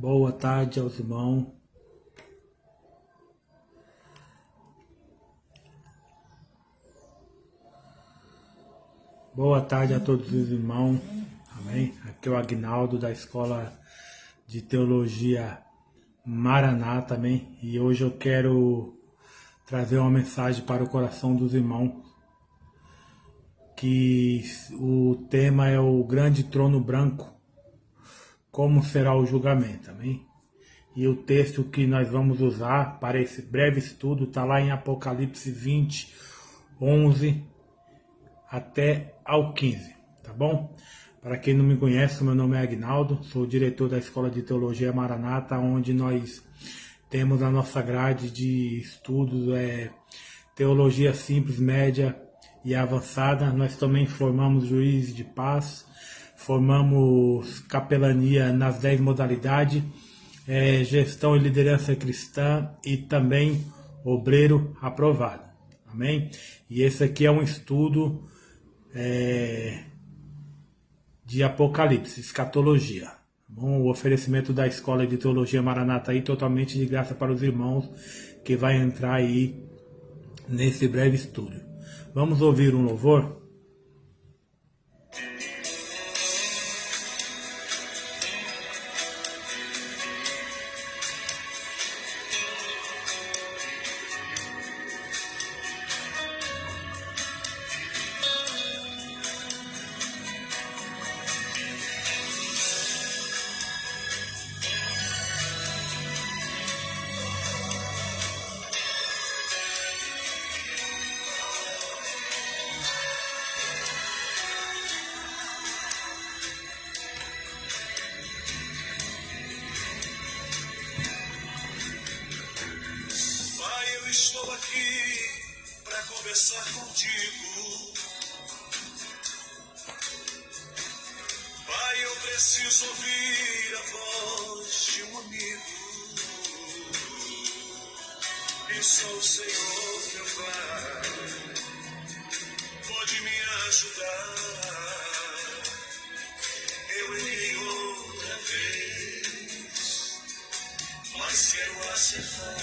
Boa tarde aos irmãos. Boa tarde a todos os irmãos. Amém? Aqui é o Agnaldo da Escola de Teologia Maranata, amém? E hoje eu quero trazer uma mensagem para o coração dos irmãos, que o tema é o grande trono branco, como será o julgamento, amém? E o texto que nós vamos usar para esse breve estudo está lá em Apocalipse 20, 11 até ao 15, tá bom? Para quem não me conhece, meu nome é Agnaldo, sou diretor da Escola de Teologia Maranata, onde nós temos a nossa grade de estudos, teologia simples, média e avançada. Nós também formamos juízes de paz, formamos capelania nas 10 modalidades, gestão e liderança cristã e também obreiro aprovado. Amém? E esse aqui é um estudo de Apocalipse, escatologia. Bom, o oferecimento da Escola de Teologia Maranata aí totalmente de graça para os irmãos que vai entrar aí nesse breve estudo. Vamos ouvir um louvor? Estou aqui para conversar contigo. Pai, eu preciso ouvir a voz de um amigo. E só o Senhor, meu Pai, pode me ajudar. Eu errei outra vez, mas quero acertar.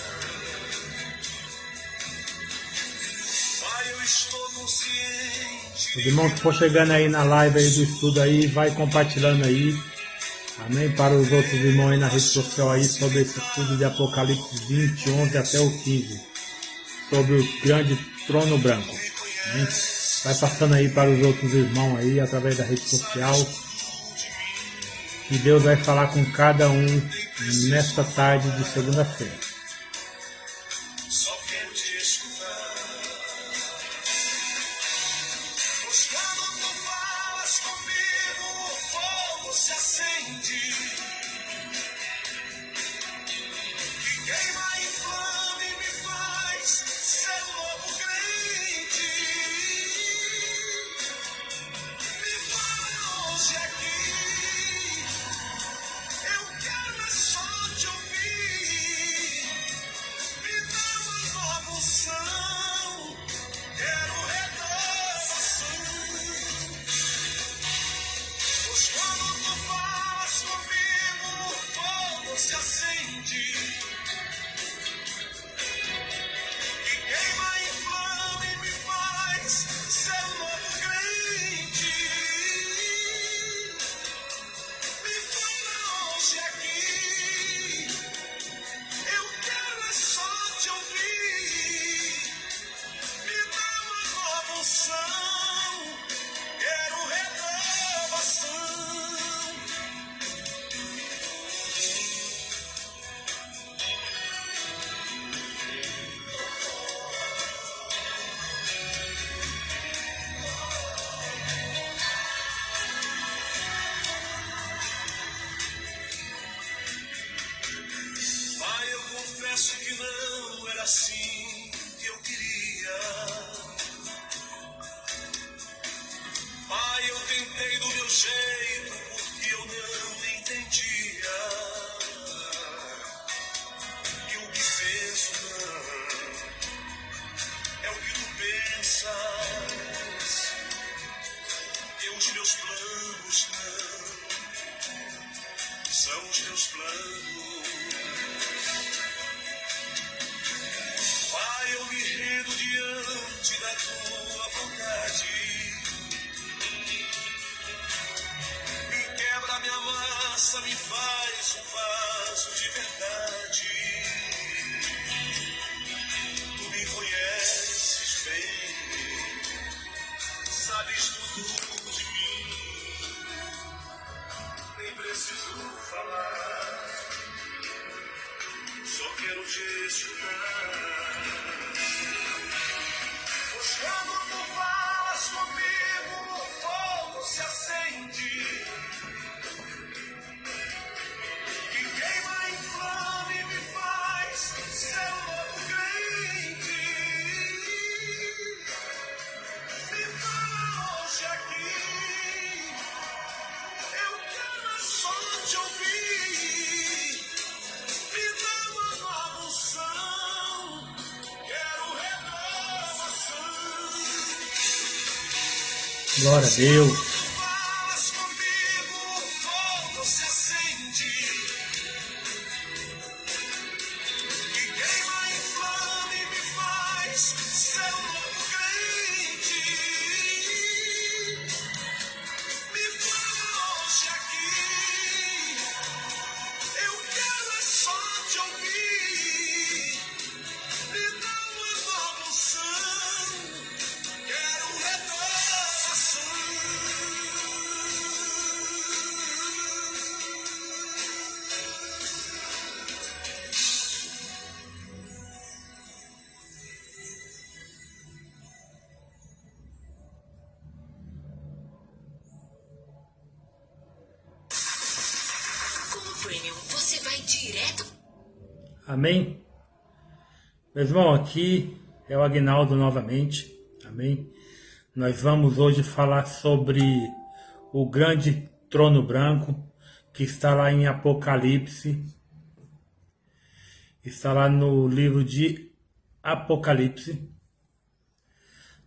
Os irmãos que for chegando aí na live aí do estudo aí, vai compartilhando aí, amém, para os outros irmãos aí na rede social aí, sobre esse estudo de Apocalipse 20, 11 até o 15, sobre o grande trono branco, amém? Vai passando aí para os outros irmãos aí, através da rede social, e Deus vai falar com cada um nesta tarde de segunda-feira. Confesso que não era assim que eu queria. Pai, eu tentei do meu jeito porque eu não entendia. E o que penso não é o que tu pensas. E os meus planos não são os teus teus planos. Pai, eu me rendo diante da tua vontade. Me quebra minha massa, me faz um vaso de verdade. Tu me conheces bem, sabes tudo de mim. Nem preciso falar, só quero te escutar. Pois quando tu falas comigo, o fogo se acende, que queima, inflama e me faz ser um novo crente. Me fala hoje aqui, eu quero é só te ouvir. Me dá uma nova unção, quero renovação. Glória a Deus. Falas comigo, o fogo se acende, que queima, inflama e me faz ser um novo crente. Me fala hoje aqui, eu quero é só te ouvir. Me dá uma nova unção, quero renovação. Com o Premium, você vai direto. Amém? Meu irmão, aqui é o Agnaldo novamente. Amém? Nós vamos hoje falar sobre o grande trono branco que está lá em Apocalipse. Está lá no livro de Apocalipse.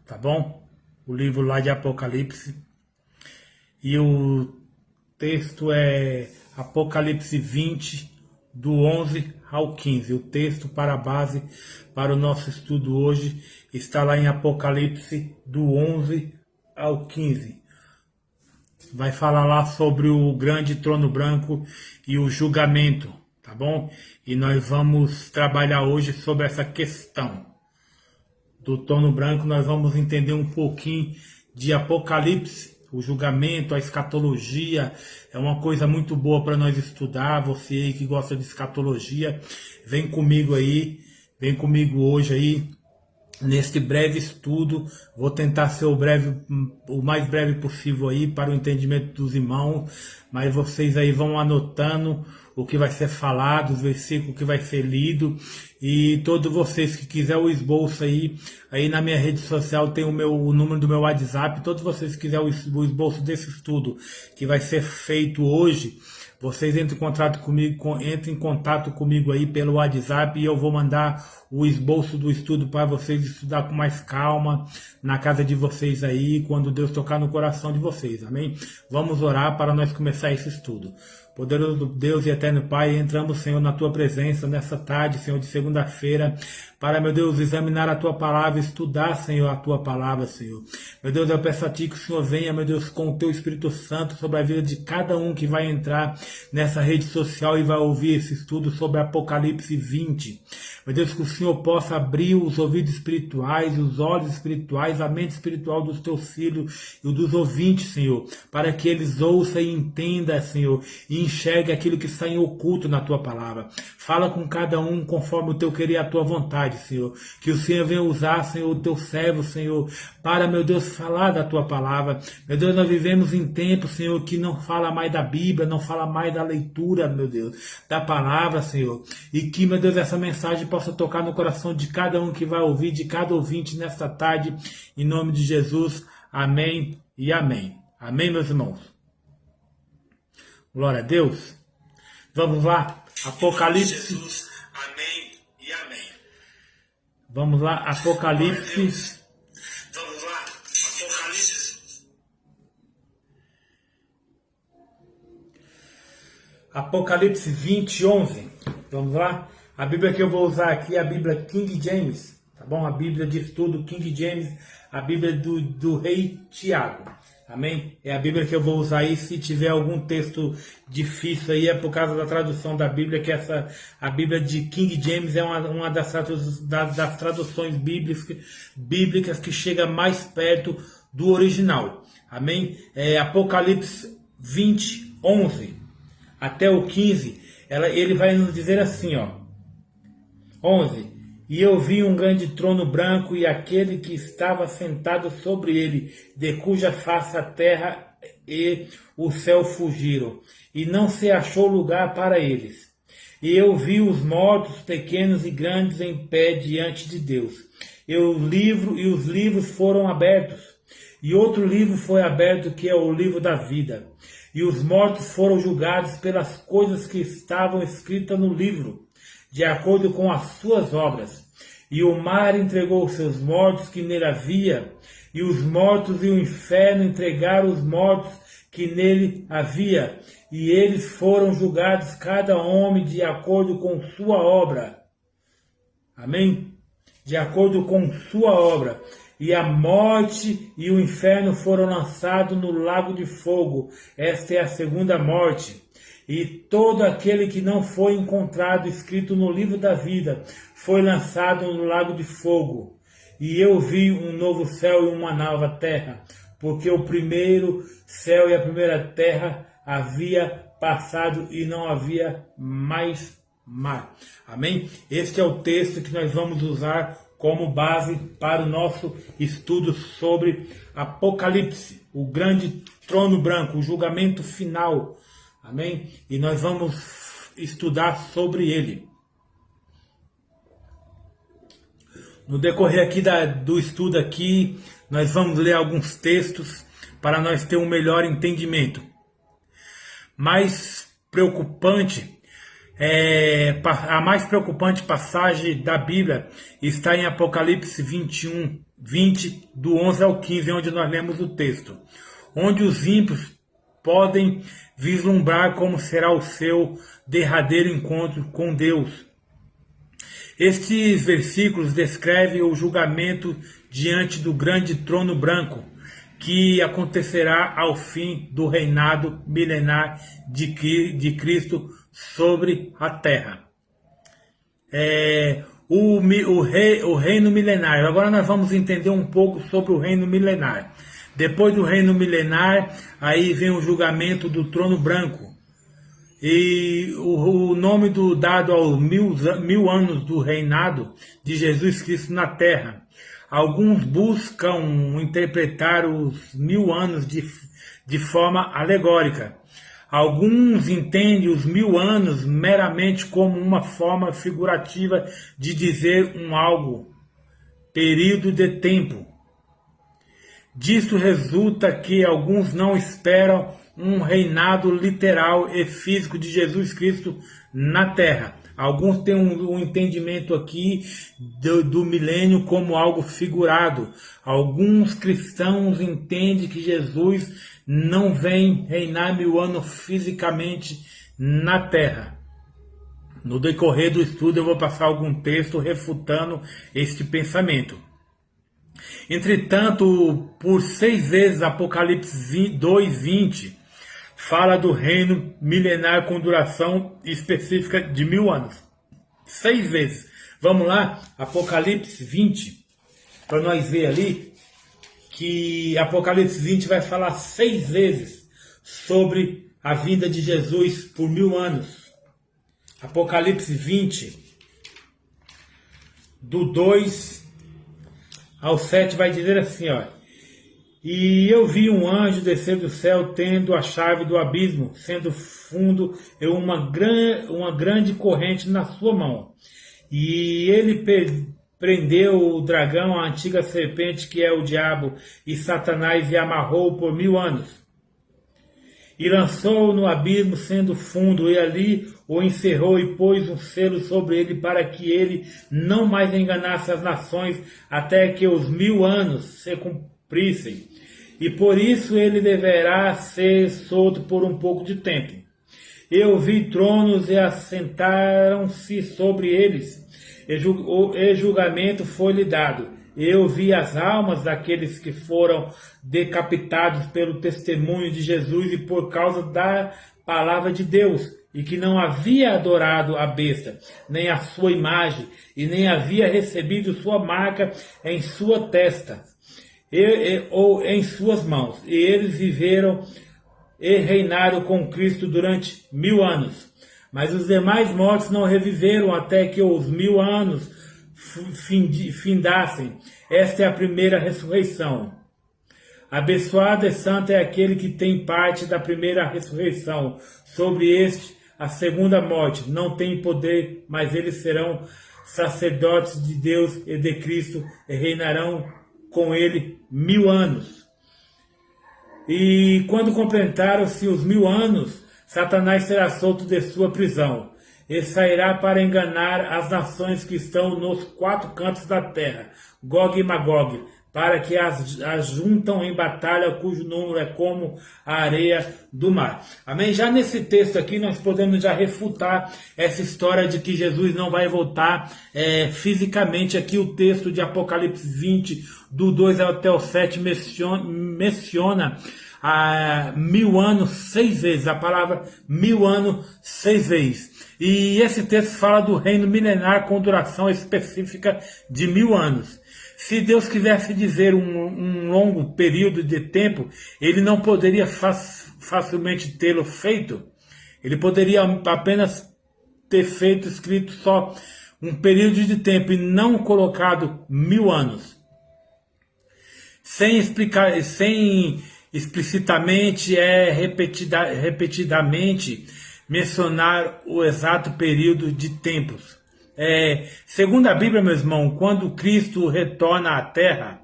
Tá bom? O livro lá de Apocalipse. E o texto é Apocalipse 20, do 11 ao 15. O texto para a base para o nosso estudo hoje está lá em Apocalipse do 11 ao 15. Vai falar lá sobre o grande trono branco e o julgamento, tá bom? E nós vamos trabalhar hoje sobre essa questão do trono branco. Nós vamos entender um pouquinho de Apocalipse. O julgamento, a escatologia é uma coisa muito boa para nós estudar. Você aí que gosta de escatologia, vem comigo aí, vem comigo hoje aí neste breve estudo. Vou tentar ser o mais breve possível aí para o entendimento dos irmãos, mas vocês aí vão anotando o que vai ser falado, os versículos que vai ser lido, e todos vocês que quiserem o esboço aí na minha rede social tem o número do meu WhatsApp. Todos vocês que quiserem o esboço desse estudo que vai ser feito hoje, vocês entrem em contato comigo aí pelo WhatsApp e eu vou mandar o esboço do estudo para vocês estudar com mais calma na casa de vocês aí, quando Deus tocar no coração de vocês, amém? Vamos orar para nós começar esse estudo. Poderoso Deus e eterno Pai, entramos, Senhor, na Tua presença nessa tarde, Senhor, de segunda-feira, para, meu Deus, examinar a Tua palavra, estudar, Senhor, a Tua palavra, Senhor. Meu Deus, eu peço a Ti que o Senhor venha, meu Deus, com o Teu Espírito Santo sobre a vida de cada um que vai entrar nessa rede social e vai ouvir esse estudo sobre Apocalipse 20. Meu Deus, que o Senhor possa abrir os ouvidos espirituais, os olhos espirituais, a mente espiritual dos Teus filhos e dos ouvintes, Senhor, para que eles ouçam e entendam, Senhor, e enxergue aquilo que está em oculto na Tua palavra. Fala com cada um conforme o Teu querer e a Tua vontade, Senhor. Que o Senhor venha usar, Senhor, o Teu servo, Senhor, para, meu Deus, falar da Tua palavra. Meu Deus, nós vivemos em tempos, Senhor, que não fala mais da Bíblia, não fala mais da leitura, meu Deus, da palavra, Senhor. E que, meu Deus, essa mensagem possa tocar no coração de cada um que vai ouvir, de cada ouvinte nesta tarde, em nome de Jesus. Amém e amém. Amém, meus irmãos. Glória a Deus. Vamos lá. Apocalipse. Jesus, amém e amém. Vamos lá. Apocalipse. Vamos lá, Apocalipse. Apocalipse 20, 11. Vamos lá? A Bíblia que eu vou usar aqui é a Bíblia King James, tá bom? A Bíblia de estudo King James, a Bíblia do rei Tiago. Amém? É a Bíblia que eu vou usar aí. Se tiver algum texto difícil aí, é por causa da tradução da Bíblia, que a Bíblia de King James é uma das traduções bíblicas que chega mais perto do original. Amém? Apocalipse 20, 11 até o 15, ele vai nos dizer assim, ó. 11. E eu vi um grande trono branco e aquele que estava sentado sobre ele, de cuja face a terra e o céu fugiram, e não se achou lugar para eles. E eu vi os mortos, pequenos e grandes, em pé diante de Deus. E os livros foram abertos. E outro livro foi aberto, que é o livro da vida. E os mortos foram julgados pelas coisas que estavam escritas no livro, de acordo com as suas obras. E o mar entregou os seus mortos que nele havia, e os mortos e o inferno entregaram os mortos que nele havia, e eles foram julgados cada homem de acordo com sua obra. Amém? De acordo com sua obra. E a morte e o inferno foram lançados no lago de fogo. Esta é a segunda morte. E todo aquele que não foi encontrado escrito no livro da vida foi lançado no lago de fogo. E eu vi um novo céu e uma nova terra, porque o primeiro céu e a primeira terra havia passado e não havia mais mar. Amém? Este é o texto que nós vamos usar como base para o nosso estudo sobre Apocalipse, o grande trono branco, o julgamento final. Amém? E nós vamos estudar sobre ele. No decorrer aqui do estudo aqui, nós vamos ler alguns textos para nós ter um melhor entendimento. A mais preocupante passagem da Bíblia está em Apocalipse 21, 20, do 11 ao 15, onde nós lemos o texto. Onde os ímpios podem vislumbrar como será o seu derradeiro encontro com Deus. Estes versículos descrevem o julgamento diante do grande trono branco, que acontecerá ao fim do reinado milenar de Cristo sobre a terra. O reino milenar. Agora nós vamos entender um pouco sobre o reino milenar. Depois do reino milenar, aí vem o julgamento do trono branco. E o nome dado aos 1000 anos do reinado de Jesus Cristo na terra. Alguns buscam interpretar os 1000 anos de forma alegórica. Alguns entendem os 1000 anos meramente como uma forma figurativa de dizer período de tempo. Disto resulta que alguns não esperam um reinado literal e físico de Jesus Cristo na terra. Alguns têm um entendimento aqui do milênio como algo figurado. Alguns cristãos entendem que Jesus não vem reinar 1000 anos fisicamente na terra. No decorrer do estudo eu vou passar algum texto refutando este pensamento. Entretanto, por 6 vezes Apocalipse 2:20 fala do reino milenar com duração específica de 1000 anos. 6 vezes. Vamos lá, Apocalipse 20, para nós ver ali que Apocalipse 20 vai falar 6 vezes sobre a vida de Jesus por 1000 anos. Apocalipse 20, do 2 ao 7 vai dizer assim, ó. E eu vi um anjo descer do céu, tendo a chave do abismo, sendo fundo e uma grande corrente na sua mão. E ele prendeu o dragão, a antiga serpente, que é o diabo e Satanás, e amarrou por 1000 anos. E lançou-o no abismo, sendo fundo, e ali o encerrou e pôs um selo sobre ele, para que ele não mais enganasse as nações, até que os 1000 anos se cumprissem. E por isso ele deverá ser solto por um pouco de tempo. Eu vi tronos e assentaram-se sobre eles, e julgamento foi-lhe dado. Eu vi as almas daqueles que foram decapitados pelo testemunho de Jesus e por causa da palavra de Deus, e que não havia adorado a besta, nem a sua imagem, e nem havia recebido sua marca em sua testa, ou em suas mãos. E eles viveram e reinaram com Cristo durante 1000 anos. Mas os demais mortos não reviveram até que os 1000 anos findassem. Esta é a primeira ressurreição. Abençoado e santo é aquele que tem parte da primeira ressurreição. Sobre este, a segunda morte não tem poder, mas eles serão sacerdotes de Deus e de Cristo e reinarão com ele 1000 anos. E quando completaram-se os 1000 anos, Satanás será solto de sua prisão e sairá para enganar as nações que estão nos 4 cantos da terra, Gog e Magog, para que as juntam em batalha, cujo número é como a areia do mar. Amém? Já nesse texto aqui nós podemos já refutar essa história de que Jesus não vai voltar fisicamente. Aqui o texto de Apocalipse 20, do 2 até o 7, menciona 1000 anos 6 vezes, a palavra 1000 anos 6 vezes. E esse texto fala do reino milenar com duração específica de 1000 anos. Se Deus quisesse dizer um longo período de tempo, ele não poderia facilmente tê-lo feito. Ele poderia apenas ter feito, escrito só um período de tempo e não colocado 1000 anos. Sem explicar, sem explicitamente, repetidamente mencionar o exato período de tempos. Segundo a Bíblia, meu irmão, quando Cristo retorna à Terra,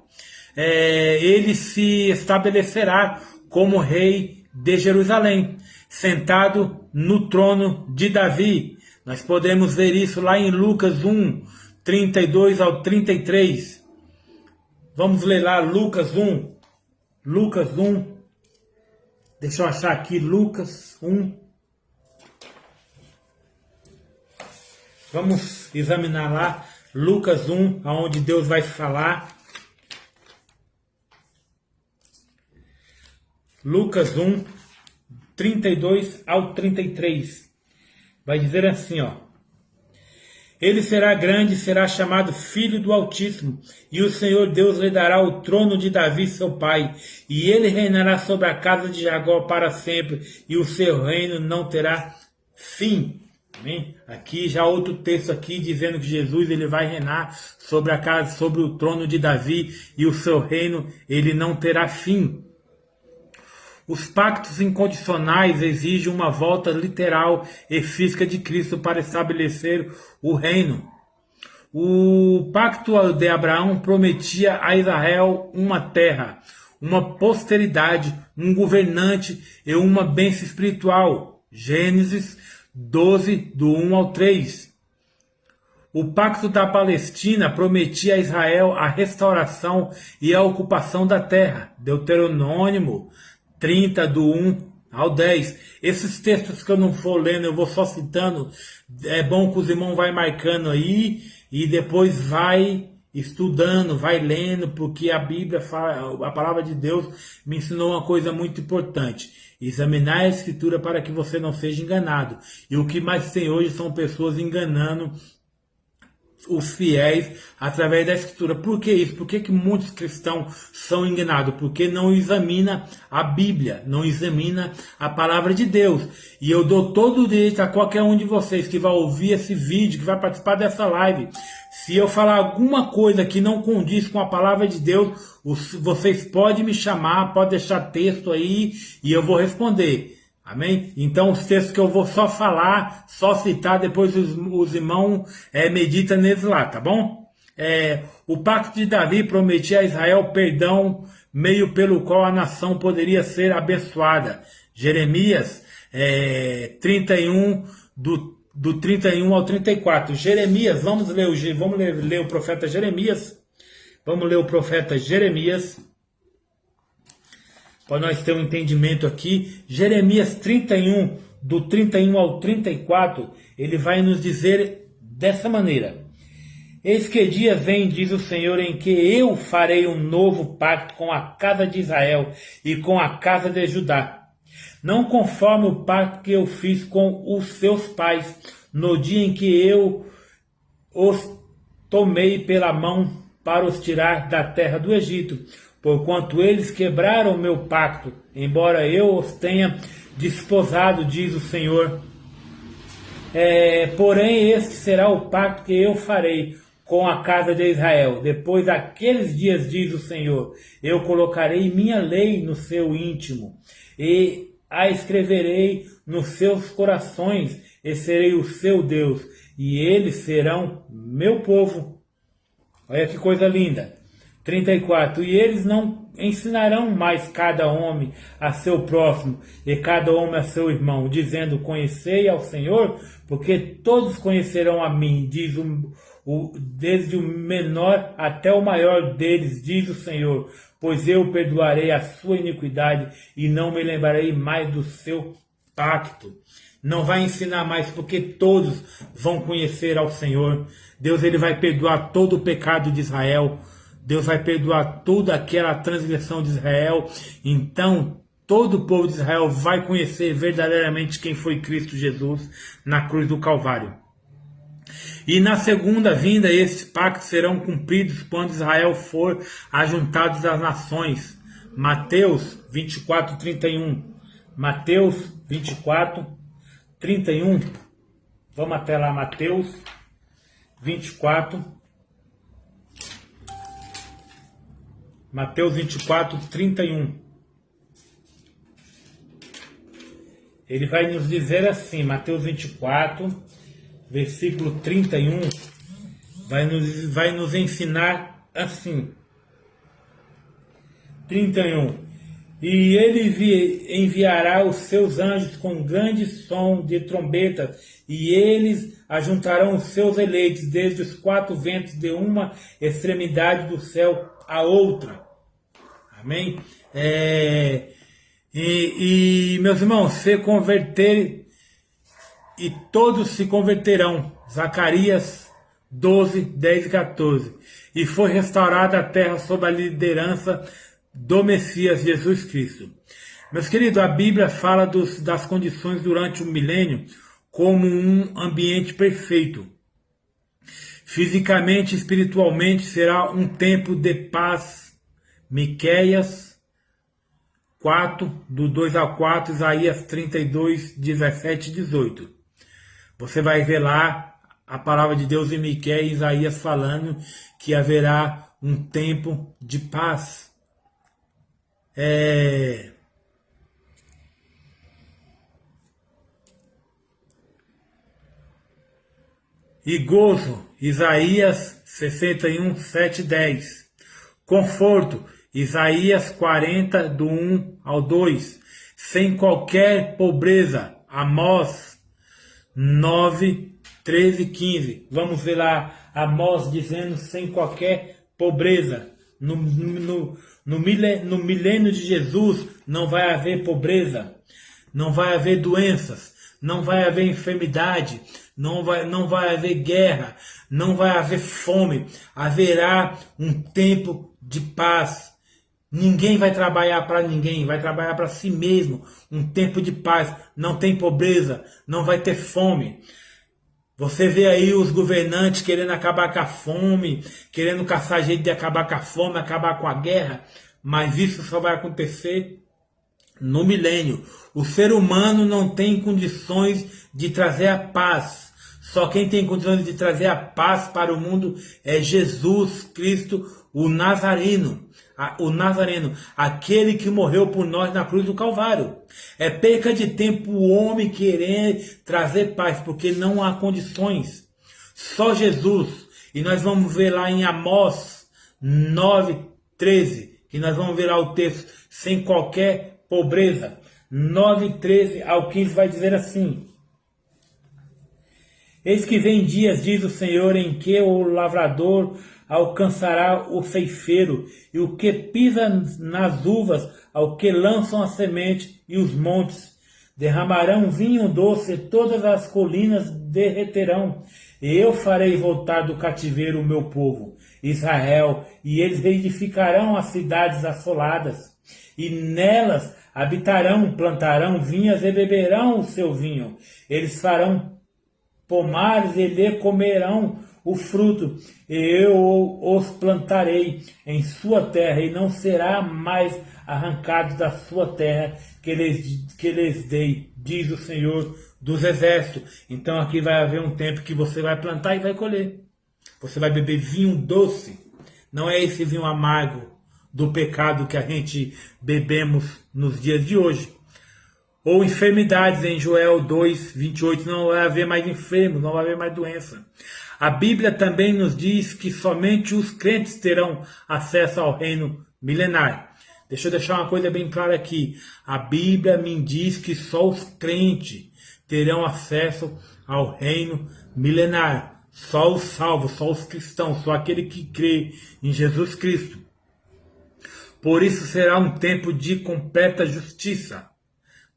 ele se estabelecerá como rei de Jerusalém, sentado no trono de Davi. Nós podemos ver isso lá em Lucas 1, 32 ao 33. Vamos ler lá Lucas 1. Lucas 1. Deixa eu achar aqui Lucas 1. Vamos examinar lá Lucas 1, onde Deus vai falar. Lucas 1, 32 ao 33. Vai dizer assim, ó. Ele será grande e será chamado Filho do Altíssimo, e o Senhor Deus lhe dará o trono de Davi, seu pai, e ele reinará sobre a casa de Jacó para sempre, e o seu reino não terá fim. Amém? Aqui já outro texto aqui dizendo que Jesus ele vai reinar sobre a casa, sobre o trono de Davi, e o seu reino ele não terá fim. Os pactos incondicionais exigem uma volta literal e física de Cristo para estabelecer o reino. O pacto de Abraão prometia a Israel uma terra, uma posteridade, um governante e uma bênção espiritual. Gênesis 12, do 1 ao 3. O pacto da Palestina prometia a Israel a restauração e a ocupação da terra. Deuteronômio 30, do 1 ao 10. Esses textos que eu não vou lendo, eu vou só citando. É bom que os irmãos vai marcando aí e depois vai estudando, vai lendo, porque a Bíblia fala, a palavra de Deus me ensinou uma coisa muito importante: examinar a Escritura para que você não seja enganado. E o que mais tem hoje são pessoas enganando os fiéis através da Escritura. Por que isso? Por que muitos cristãos são enganados? Porque não examina a Bíblia, não examina a palavra de Deus. E eu dou todo o direito a qualquer um de vocês que vai ouvir esse vídeo, que vai participar dessa live. Se eu falar alguma coisa que não condiz com a palavra de Deus, vocês podem me chamar, podem deixar texto aí e eu vou responder. Amém? Então os textos que eu vou só falar, só citar, depois os irmãos meditam neles lá, tá bom? O pacto de Davi prometia a Israel perdão, meio pelo qual a nação poderia ser abençoada. Jeremias 31, do 31 ao 34. Jeremias, vamos ler o profeta Jeremias. Vamos ler o profeta Jeremias, para nós ter um entendimento aqui. Jeremias 31, do 31 ao 34, ele vai nos dizer dessa maneira: eis que dias vem, diz o Senhor, em que eu farei um novo pacto com a casa de Israel e com a casa de Judá, não conforme o pacto que eu fiz com os seus pais, no dia em que eu os tomei pela mão para os tirar da terra do Egito, porquanto eles quebraram o meu pacto, embora eu os tenha desposado, diz o Senhor. Porém, este será o pacto que eu farei com a casa de Israel. Depois daqueles dias, diz o Senhor, eu colocarei minha lei no seu íntimo, e a escreverei nos seus corações, e serei o seu Deus, e eles serão meu povo. Olha que coisa linda. 34. E eles não ensinarão mais cada homem a seu próximo e cada homem a seu irmão, dizendo: conhecei ao Senhor, porque todos conhecerão a mim, diz desde o menor até o maior deles, diz o Senhor, pois eu perdoarei a sua iniquidade e não me lembrarei mais do seu pacto. Não vai ensinar mais, porque todos vão conhecer ao Senhor. Deus, ele vai perdoar todo o pecado de Israel. Deus vai perdoar toda aquela transgressão de Israel. Então, todo o povo de Israel vai conhecer verdadeiramente quem foi Cristo Jesus na cruz do Calvário. E na segunda vinda, estes pactos serão cumpridos quando Israel for ajuntado das nações. Mateus 24, 31. Mateus 24, 31. Vamos até lá, Mateus 24. Mateus 24, 31. Ele vai nos dizer assim, Mateus 24, versículo 31, vai nos ensinar assim. 31. E ele enviará os seus anjos com grande som de trombetas, e eles ajuntarão os seus eleitos desde os quatro ventos de uma extremidade do céu à outra. Amém? Meus irmãos, se converter, e todos se converterão. Zacarias 12, 10 e 14. E foi restaurada a terra sob a liderança do Messias Jesus Cristo. Meus queridos, a Bíblia fala das condições durante o milênio como um ambiente perfeito. Fisicamente e espiritualmente será um tempo de paz. Miqueias 4, do 2 ao 4, Isaías 32, 17 e 18. Você vai ver lá a palavra de Deus em Miqueias e Isaías falando que haverá um tempo de paz. E gozo, Isaías 61, 7 e 10. Conforto, Isaías 40, do 1 ao 2. Sem qualquer pobreza, Amós 9, 13 e 15. Vamos ver lá, Amós dizendo sem qualquer pobreza. No milênio de Jesus não vai haver pobreza, não vai haver doenças, não vai haver enfermidade, não vai haver guerra, não vai haver fome. Haverá um tempo de paz. Ninguém vai trabalhar para ninguém, vai trabalhar para si mesmo. Um tempo de paz, não tem pobreza, não vai ter fome. Você vê aí os governantes querendo acabar com a fome, querendo caçar jeito de acabar com a fome, acabar com a guerra, mas isso só vai acontecer no milênio. O ser humano não tem condições de trazer a paz. Só quem tem condições de trazer a paz para o mundo é Jesus Cristo, o Nazareno. O Nazareno, aquele que morreu por nós na cruz do Calvário. É perca de tempo o homem querer trazer paz, porque não há condições. Só Jesus. E nós vamos ver lá em Amós 9, 13, que nós vamos ver lá o texto, sem qualquer pobreza. 9, 13 ao 15 vai dizer assim: eis que vem dias, diz o Senhor, em que o lavrador alcançará o ceifeiro, e o que pisa nas uvas, ao que lançam a semente, e os montes derramarão vinho doce, todas as colinas derreterão. E eu farei voltar do cativeiro o meu povo, Israel, e eles reedificarão as cidades assoladas, e nelas habitarão, plantarão vinhas e beberão o seu vinho. Eles farão pomares e lhe comerão o fruto, e eu os plantarei em sua terra, e não será mais arrancado da sua terra que lhes dei, diz o Senhor dos Exércitos. Então aqui vai haver um tempo que você vai plantar e vai colher. Você vai beber vinho doce, não é esse vinho amargo do pecado que a gente bebemos nos dias de hoje. Ou enfermidades, em Joel 2, 28, não vai haver mais enfermos, não vai haver mais doença. A Bíblia também nos diz que somente os crentes terão acesso ao reino milenar. Deixa eu deixar uma coisa bem clara aqui. A Bíblia me diz que só os crentes terão acesso ao reino milenar. Só os salvos, só os cristãos, só aquele que crê em Jesus Cristo. Por isso será um tempo de completa justiça.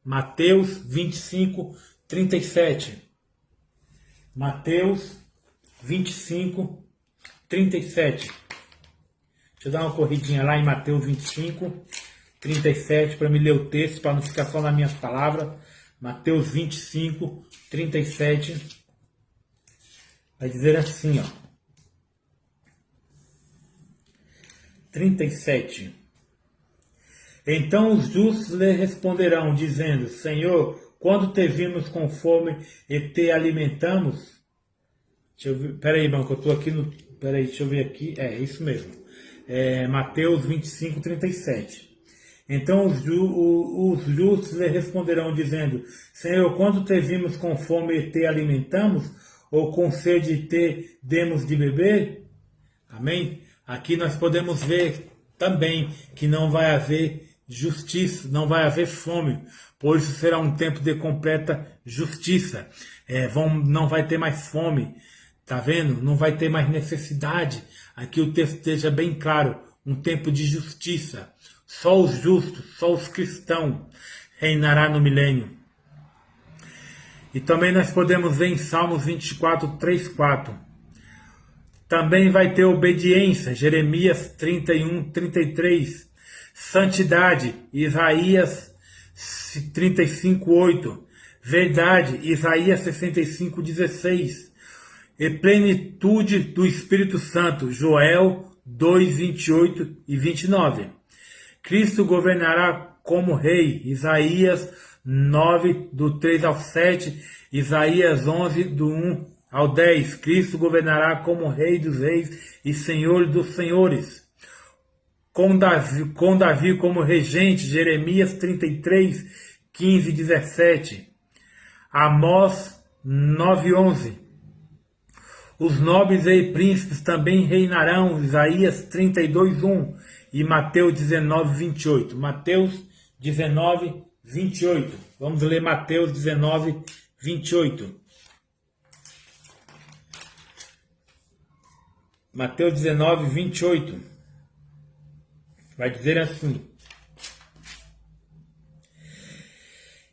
Mateus 25, 37. Mateus 25, 37. Deixa eu dar uma corridinha lá em Mateus 25, 37, para me ler o texto, para não ficar só nas minhas palavras. Mateus 25, 37. Vai dizer assim, ó. 37. Então os justos lhe responderão, dizendo, Senhor, quando te vimos com fome e te alimentamos? Deixa eu ver, peraí, irmão, que eu estou aqui no... Peraí, deixa eu ver aqui. É, isso mesmo. Mateus 25, 37. Então os justos lhe responderão, dizendo, Senhor, quando te vimos com fome e te alimentamos? Ou com sede te demos de beber? Amém? Aqui nós podemos ver também que não vai haver justiça, não vai haver fome, por isso será um tempo de completa justiça. Não vai ter mais fome, tá vendo? Não vai ter mais necessidade. Aqui o texto esteja bem claro, um tempo de justiça. Só os justos, só os cristãos reinará no milênio. E também nós podemos ver em Salmos 24, 3, 4. Também vai ter obediência, Jeremias 31, 33. Santidade, Isaías 35, 8. Verdade, Isaías 65, 16. E plenitude do Espírito Santo, Joel 2, 28 e 29. Cristo governará como rei, Isaías 9, do 3 ao 7, Isaías 11, do 1 ao 10. Cristo governará como Rei dos Reis e Senhor dos Senhores. Com Davi como regente, Jeremias 33, 15 e 17. Amós 9, 11. Os nobres e príncipes também reinarão, Isaías 32, 1. E Mateus 19, 28. Mateus 19, 28. Vamos ler Mateus 19, 28. Mateus 19, 28. Vai dizer assim.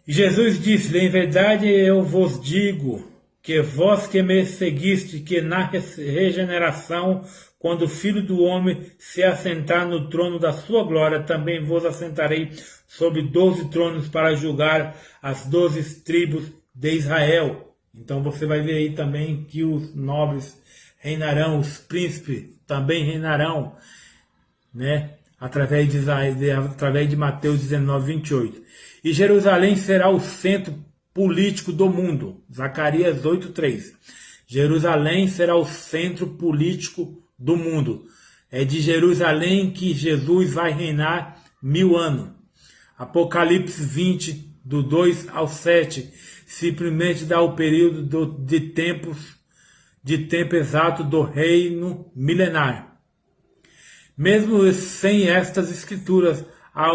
E Jesus disse-lhe, em verdade eu vos digo, que vós que me seguiste, que na regeneração, quando o Filho do Homem se assentar no trono da sua glória, também vos assentarei sobre 12 tronos para julgar as 12 tribos de Israel. Então você vai ver aí também que os nobres reinarão, os príncipes também reinarão, né? Através de Mateus 19, 28. E Jerusalém será o centro político do mundo. Zacarias 8, 3. Jerusalém será o centro político do mundo. É de Jerusalém que Jesus vai reinar 1000 anos. Apocalipse 20, do 2 ao 7, simplesmente dá o período de tempo exato do reino milenar. Mesmo sem estas escrituras, há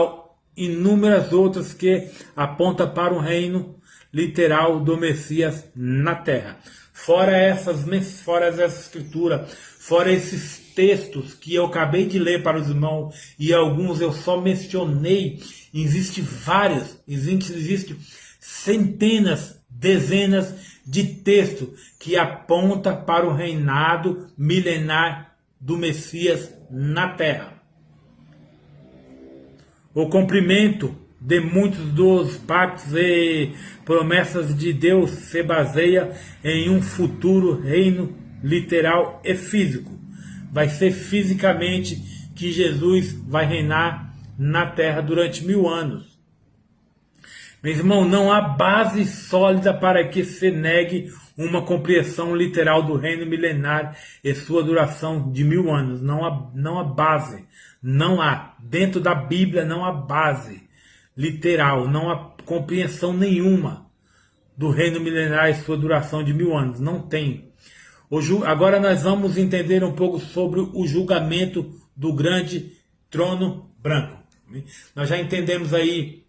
inúmeras outras que apontam para o reino literal do Messias na terra. fora essa escritura, fora esses textos que eu acabei de ler para os irmãos, e alguns eu só mencionei, existe centenas, dezenas de textos que apontam para o reinado milenar do Messias na Terra. O cumprimento de muitos dos pactos e promessas de Deus se baseia em um futuro reino literal e físico. Vai ser fisicamente que Jesus vai reinar na Terra durante 1000 anos. Meu irmão, não há base sólida para que se negue uma compreensão literal do reino milenar e sua duração de 1000 anos. Não há base. Não há. Dentro da Bíblia não há base literal. Não há compreensão nenhuma do reino milenar e sua duração de 1000 anos. Não tem. Agora nós vamos entender um pouco sobre o julgamento do grande trono branco. Nós já entendemos aí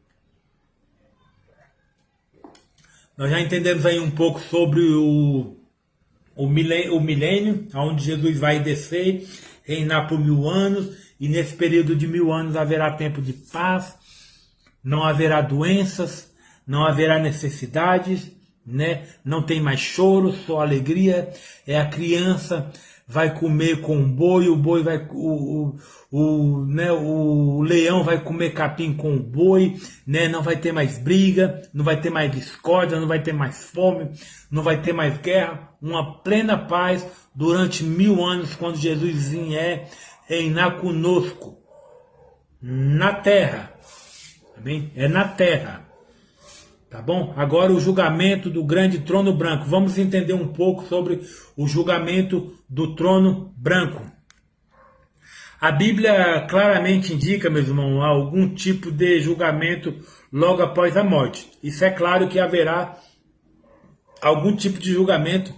um pouco sobre o milênio, onde Jesus vai descer, reinar por 1000 anos, e nesse período de 1000 anos haverá tempo de paz, não haverá doenças, não haverá necessidades, né? Não tem mais choro, só alegria. A criança vai comer com o boi vai, o leão vai comer capim com o boi, né? Não vai ter mais briga, não vai ter mais discórdia, não vai ter mais fome, não vai ter mais guerra, uma plena paz durante 1000 anos, quando Jesus vier reinar conosco na terra. Amém? É na terra. Tá bom? Agora o julgamento do grande trono branco. Vamos entender um pouco sobre o julgamento do trono branco. A Bíblia claramente indica, meus irmãos, algum tipo de julgamento logo após a morte. Isso é claro que haverá algum tipo de julgamento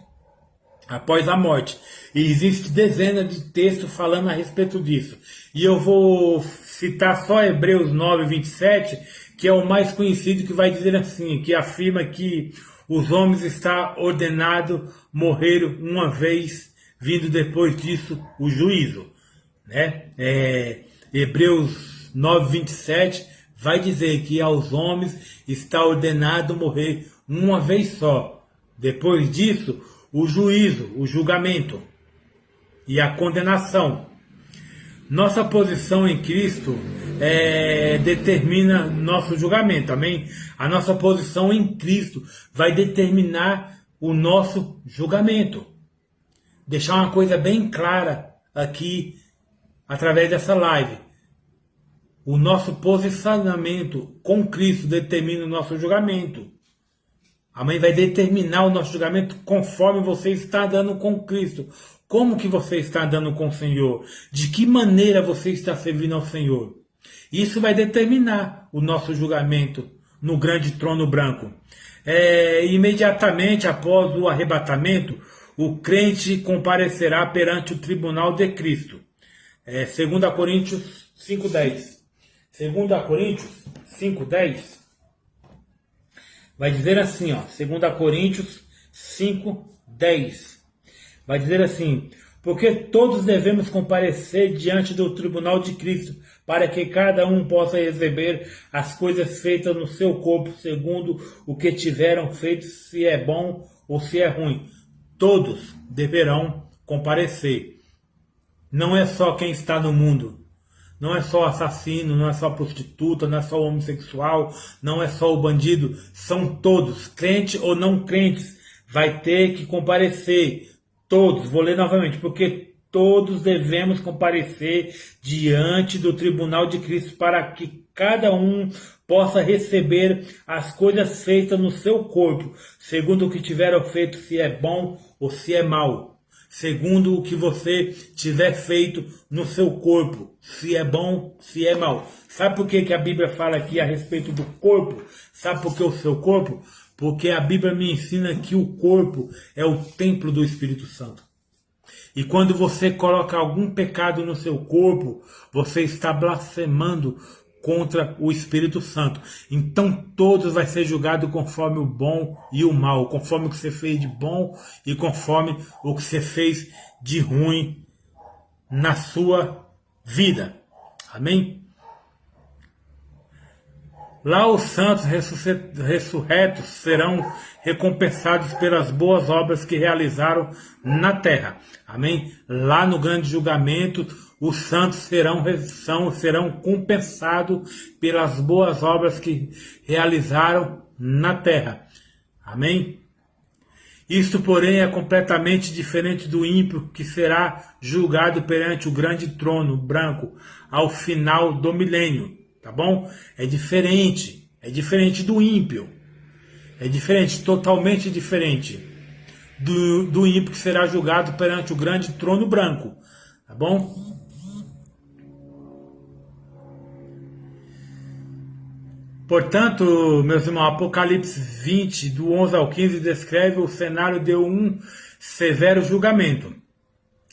após a morte. E existe dezenas de textos falando a respeito disso. E eu vou citar só Hebreus 9, 27, que é o mais conhecido, que vai dizer assim, que afirma que os homens está ordenado morrer uma vez, vindo depois disso o juízo. Né? Hebreus 9, 27 vai dizer que aos homens está ordenado morrer uma vez só. Depois disso, o juízo, o julgamento e a condenação. Nossa posição em Cristo determina nosso julgamento, amém? A nossa posição em Cristo vai determinar o nosso julgamento. Deixar uma coisa bem clara aqui, através dessa live. O nosso posicionamento com Cristo determina o nosso julgamento. Amém? Vai determinar o nosso julgamento conforme você está andando com Cristo. Como que você está andando com o Senhor? De que maneira você está servindo ao Senhor? Isso vai determinar o nosso julgamento no grande trono branco. Imediatamente após o arrebatamento, o crente comparecerá perante o tribunal de Cristo. 2 Coríntios 5,10. 2 Coríntios 5,10 vai dizer assim, ó, 2 Coríntios 5,10. Vai dizer assim: porque todos devemos comparecer diante do tribunal de Cristo, para que cada um possa receber as coisas feitas no seu corpo, segundo o que tiveram feito, se é bom ou se é ruim. Todos deverão comparecer. Não é só quem está no mundo. Não é só assassino, não é só prostituta, não é só homossexual, não é só o bandido. São todos, crentes ou não crentes, vai ter que comparecer. Todos, vou ler novamente, porque todos devemos comparecer diante do tribunal de Cristo, para que cada um possa receber as coisas feitas no seu corpo, segundo o que tiveram feito, se é bom ou se é mal. Segundo o que você tiver feito no seu corpo, se é bom, se é mal. Sabe por que a Bíblia fala aqui a respeito do corpo? Sabe por que o seu corpo? Porque a Bíblia me ensina que o corpo é o templo do Espírito Santo. E quando você coloca algum pecado no seu corpo, você está blasfemando contra o Espírito Santo. Então todos vai ser julgado conforme o bom e o mal, conforme o que você fez de bom e conforme o que você fez de ruim na sua vida. Amém? Lá os santos ressurretos serão recompensados pelas boas obras que realizaram na terra. Amém? Lá no grande julgamento, os santos serão compensados pelas boas obras que realizaram na terra. Amém? Isto, porém, é completamente diferente do ímpio, que será julgado perante o grande trono branco ao final do milênio. Tá bom? É diferente do ímpio. É diferente, totalmente diferente do ímpio que será julgado perante o grande trono branco. Tá bom? Portanto, meus irmãos, Apocalipse 20, do 11 ao 15, descreve o cenário de um severo julgamento.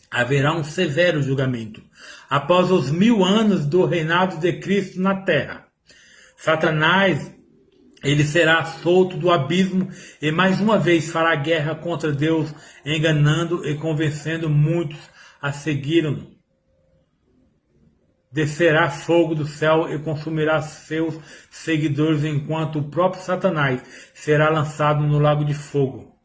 Haverá um severo julgamento após os 1000 anos do reinado de Cristo na terra. Satanás, ele será solto do abismo e mais uma vez fará guerra contra Deus, enganando e convencendo muitos a segui-lo. Descerá fogo do céu e consumirá seus seguidores, enquanto o próprio Satanás será lançado no lago de fogo.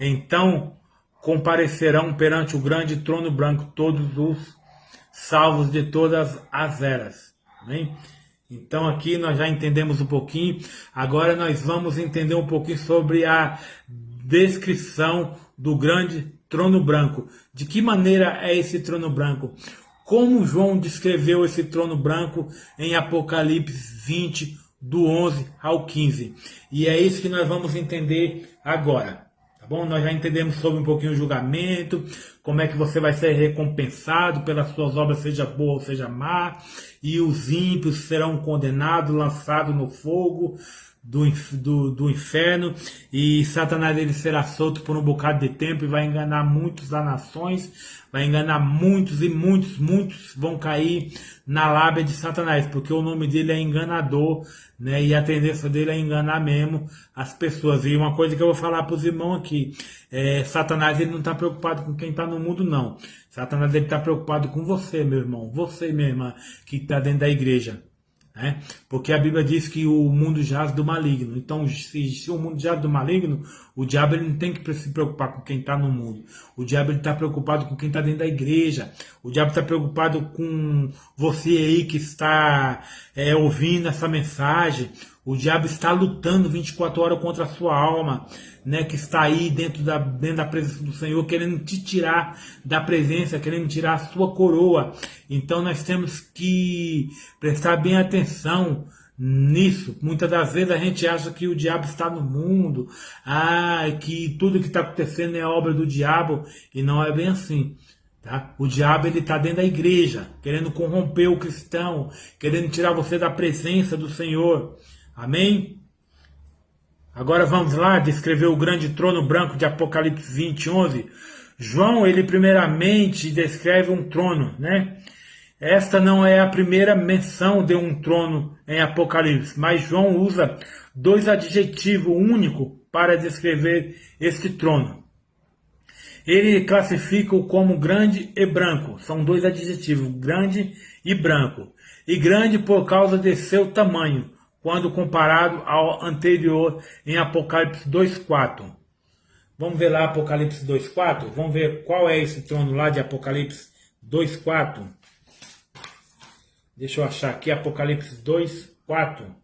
Então comparecerão perante o grande trono branco todos os salvos de todas as eras. Amém? Então aqui nós já entendemos um pouquinho. Agora nós vamos entender um pouquinho sobre a descrição do grande trono branco. De que maneira é esse trono branco? Como João descreveu esse trono branco em Apocalipse 20, do 11 ao 15. E é isso que nós vamos entender agora. Tá bom? Nós já entendemos sobre um pouquinho o julgamento, como é que você vai ser recompensado pelas suas obras, seja boa ou seja má, e os ímpios serão condenados, lançados no fogo do inferno, e Satanás ele será solto por um bocado de tempo e vai enganar muitos das nações, vai enganar muitos e muitos vão cair na lábia de Satanás, porque o nome dele é enganador, né? E a tendência dele é enganar mesmo as pessoas. E uma coisa que eu vou falar para os irmãos aqui, Satanás ele não está preocupado com quem está no mundo, não. Satanás ele está preocupado com você, meu irmão, você, minha irmã, que está dentro da igreja. Né? Porque a Bíblia diz que o mundo jaz do maligno. Então, se o mundo jaz do maligno, o diabo ele não tem que se preocupar com quem está no mundo. O diabo está preocupado com quem está dentro da igreja. O diabo está preocupado com você aí que está ouvindo essa mensagem. O diabo está lutando 24 horas contra a sua alma, né, que está aí dentro da presença do Senhor, querendo te tirar da presença, querendo tirar a sua coroa. Então nós temos que prestar bem atenção nisso. Muitas das vezes a gente acha que o diabo está no mundo, que tudo que está acontecendo é obra do diabo, e não é bem assim. Tá? O diabo ele está dentro da igreja, querendo corromper o cristão, querendo tirar você da presença do Senhor. Amém? Agora vamos lá descrever o grande trono branco de Apocalipse 20, 11. João, ele primeiramente descreve um trono, né? Esta não é a primeira menção de um trono em Apocalipse, mas João usa 2 adjetivos únicos para descrever este trono. Ele classifica-o como grande e branco. São 2 adjetivos, grande e branco. E grande por causa de seu tamanho, quando comparado ao anterior em Apocalipse 2:4. Vamos ver lá Apocalipse 2:4? Vamos ver qual é esse trono lá de Apocalipse 2:4. Deixa eu achar aqui Apocalipse 2:4.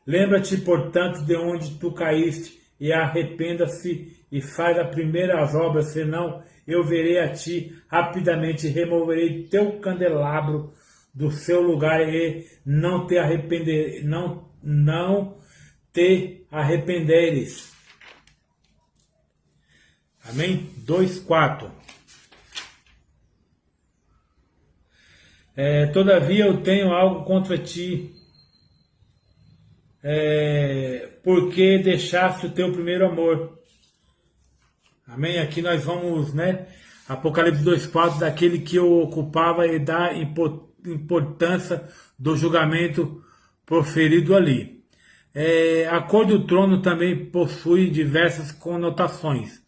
Lembra-te, portanto, de onde tu caíste, e arrependa-se e faz as primeiras obras, senão eu verei a ti rapidamente, removerei teu candelabro do seu lugar e não te arrependeres. Amém? 2:4. Todavia eu tenho algo contra ti, porque deixaste o teu primeiro amor. Amém? Aqui nós vamos, né? Apocalipse 2:4, daquele que eu ocupava e dá importância do julgamento proferido ali. A cor do trono também possui diversas conotações.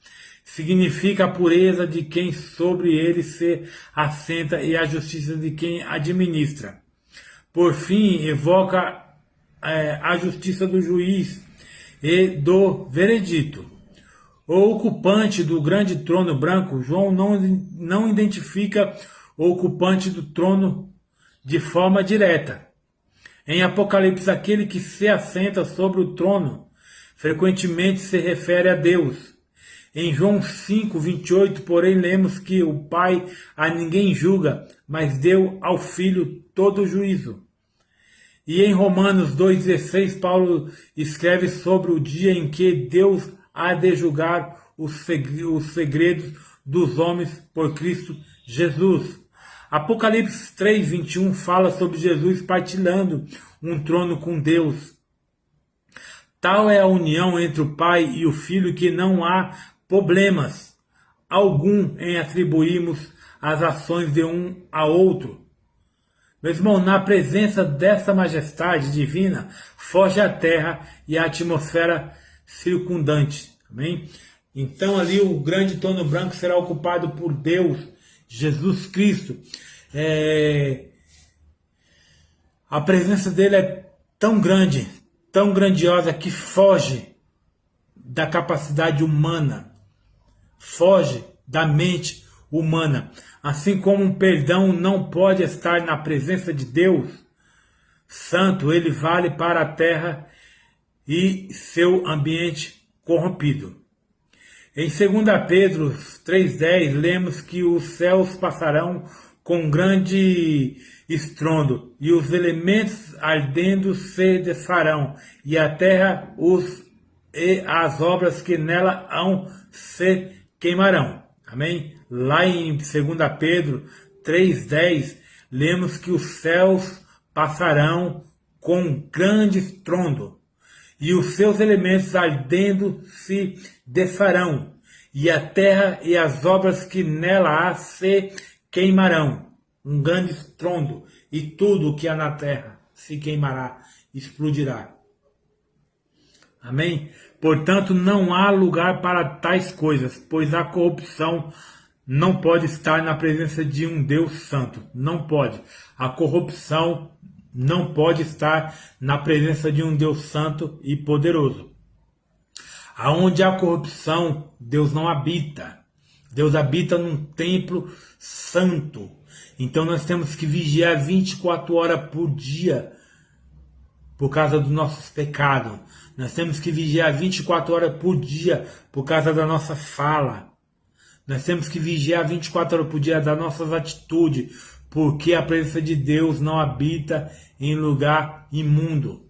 Significa a pureza de quem sobre ele se assenta e a justiça de quem administra. Por fim, evoca a justiça do juiz e do veredito. O ocupante do grande trono branco, João não identifica o ocupante do trono de forma direta. Em Apocalipse, aquele que se assenta sobre o trono frequentemente se refere a Deus. Em João 5:28, porém, lemos que o Pai a ninguém julga, mas deu ao Filho todo o juízo. E em Romanos 2,16, Paulo escreve sobre o dia em que Deus há de julgar os segredos dos homens por Cristo Jesus. Apocalipse 3:21 fala sobre Jesus partilhando um trono com Deus. Tal é a união entre o Pai e o Filho que não há problemas algum em atribuirmos as ações de um a outro. Meu irmão, na presença dessa majestade divina, foge a terra e a atmosfera circundante. Amém? Então ali o grande trono branco será ocupado por Deus, Jesus Cristo. A presença dele é tão grande, tão grandiosa, que foge da capacidade humana, foge da mente humana. Assim como um perdão não pode estar na presença de Deus Santo, ele vale para a terra e seu ambiente corrompido. Em 2 Pedro 3,10, lemos que os céus passarão com grande estrondo, e os elementos ardendo se desfarão, e a terra e as obras que nela hão se queimarão. Amém? Lá em 2 Pedro 3,10, lemos que os céus passarão com grande estrondo, e os seus elementos ardendo se desfarão, e a terra e as obras que nela há se queimarão. Um grande estrondo, e tudo o que há na terra se queimará, explodirá. Amém? Portanto, não há lugar para tais coisas, pois a corrupção não pode estar na presença de um Deus santo. Não pode. A corrupção não pode estar na presença de um Deus santo e poderoso. Aonde há corrupção, Deus não habita. Deus habita num templo santo. Então nós temos que vigiar 24 horas por dia por causa dos nossos pecados. Nós temos que vigiar 24 horas por dia por causa da nossa fala. Nós temos que vigiar 24 horas por dia das nossas atitudes, porque a presença de Deus não habita em lugar imundo.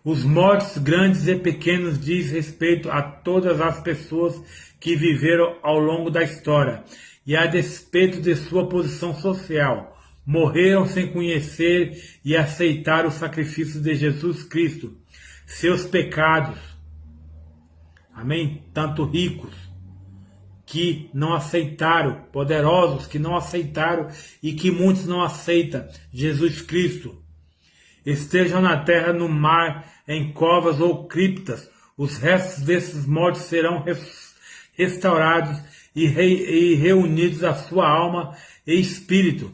Os mortos grandes e pequenos diz respeito a todas as pessoas que viveram ao longo da história e a despeito de sua posição social, morreram sem conhecer e aceitar o sacrifício de Jesus Cristo, seus pecados. Amém? Tanto ricos que não aceitaram, poderosos que não aceitaram e que muitos não aceitam Jesus Cristo. Estejam na terra, no mar, em covas ou criptas, os restos desses mortos serão restaurados e reunidos à sua alma e espírito.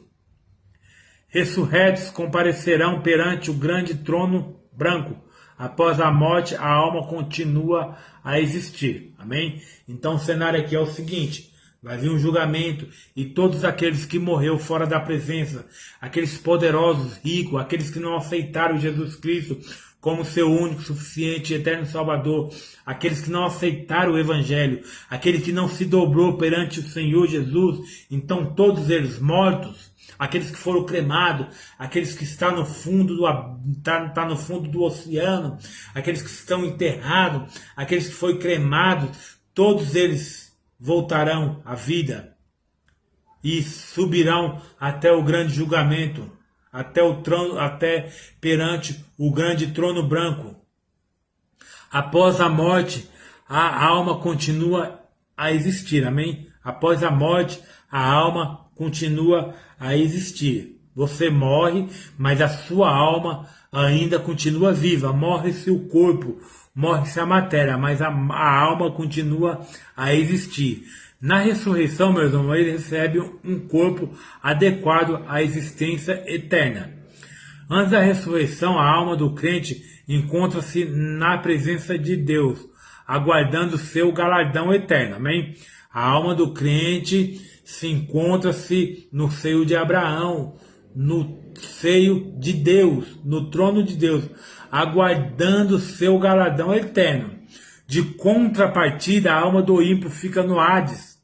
Ressurretos comparecerão perante o grande trono branco. Após a morte, a alma continua a existir. Amém? Então o cenário aqui é o seguinte: vai vir um julgamento e todos aqueles que morreram fora da presença, aqueles poderosos, ricos, aqueles que não aceitaram Jesus Cristo como seu único, suficiente e eterno Salvador, aqueles que não aceitaram o Evangelho, aquele que não se dobrou perante o Senhor Jesus, então todos eles mortos, aqueles que foram cremados, aqueles que estão no fundo no fundo do oceano, aqueles que estão enterrados, aqueles que foram cremados, todos eles voltarão à vida e subirão até o grande julgamento, até o trono, até perante o grande trono branco. Após a morte, a alma continua a existir. Amém? Após a morte, a alma continua a existir. Você morre, mas a sua alma ainda continua viva. Morre-se o corpo, morre-se a matéria, mas a alma continua a existir. Na ressurreição, meus irmãos, ele recebe um corpo adequado à existência eterna. Antes da ressurreição, a alma do crente encontra-se na presença de Deus, aguardando seu galardão eterno. Amém? A alma do crente se encontra-se no seio de Abraão, no seio de Deus, no trono de Deus, aguardando seu galardão eterno. De contrapartida, a alma do ímpio fica no Hades,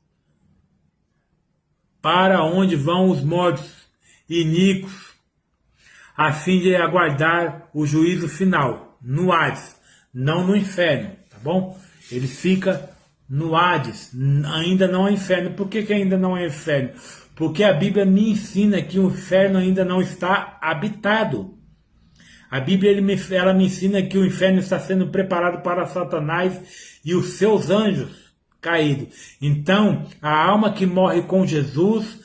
para onde vão os mortos iníquos, a fim de aguardar o juízo final, no Hades, não no inferno, tá bom? Ele fica no Hades, ainda não é inferno. Por que ainda não é inferno? Porque a Bíblia me ensina que o inferno ainda não está habitado. A Bíblia ela me ensina que o inferno está sendo preparado para Satanás e os seus anjos caídos. Então, a alma que morre com Jesus,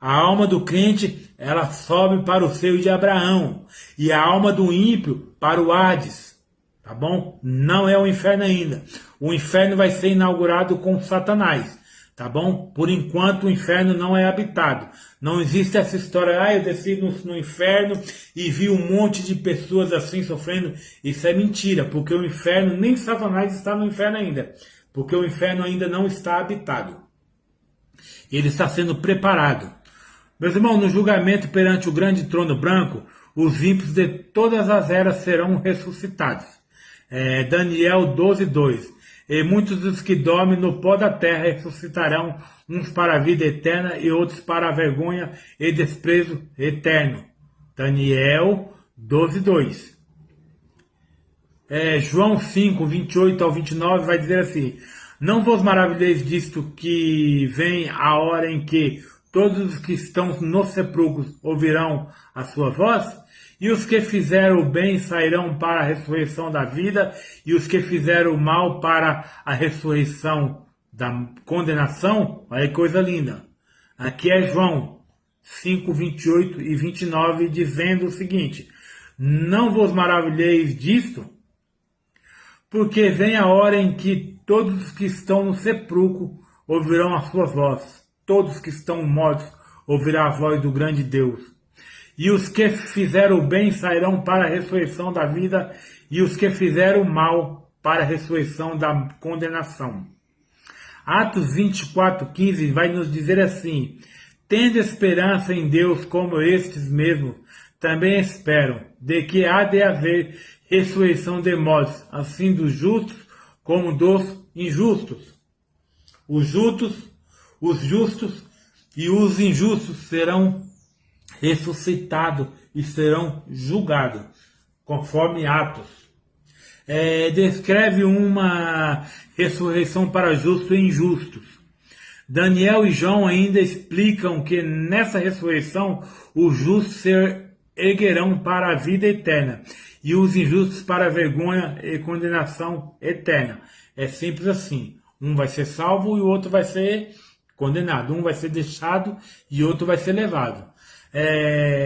a alma do crente, ela sobe para o seio de Abraão. E a alma do ímpio para o Hades. Tá bom? Não é o inferno ainda. O inferno vai ser inaugurado com Satanás. Tá bom? Por enquanto o inferno não é habitado. Não existe essa história, eu desci no inferno e vi um monte de pessoas assim sofrendo. Isso é mentira, porque o inferno, nem Satanás está no inferno ainda. Porque o inferno ainda não está habitado. Ele está sendo preparado. Meus irmãos, no julgamento perante o grande trono branco, os ímpios de todas as eras serão ressuscitados. Daniel 12:2. E muitos dos que dormem no pó da terra ressuscitarão, uns para a vida eterna e outros para a vergonha e desprezo eterno. Daniel 12:2. João 5:28-29 vai dizer assim: não vos maravilheis disto, que vem a hora em que todos os que estão nos sepulcros ouvirão a sua voz? E os que fizeram o bem sairão para a ressurreição da vida, e os que fizeram o mal para a ressurreição da condenação. Olha que coisa linda. Aqui é João 5:28 e 29, dizendo o seguinte: não vos maravilheis disto, porque vem a hora em que todos os que estão no sepulcro ouvirão a sua voz. Todos que estão mortos ouvirão a voz do grande Deus. E os que fizeram o bem sairão para a ressurreição da vida, e os que fizeram o mal para a ressurreição da condenação. Atos 24:15 vai nos dizer assim: tende esperança em Deus, como estes mesmos também esperam, de que há de haver ressurreição de mortos, assim dos justos como dos injustos. Os justos e os injustos serão ressuscitados e serão julgados, conforme Atos. Descreve uma ressurreição para justos e injustos. Daniel e João ainda explicam que nessa ressurreição os justos se erguerão para a vida eterna e os injustos para a vergonha e condenação eterna. É simples assim. Um vai ser salvo e o outro vai ser condenado. Um vai ser deixado e outro vai ser levado.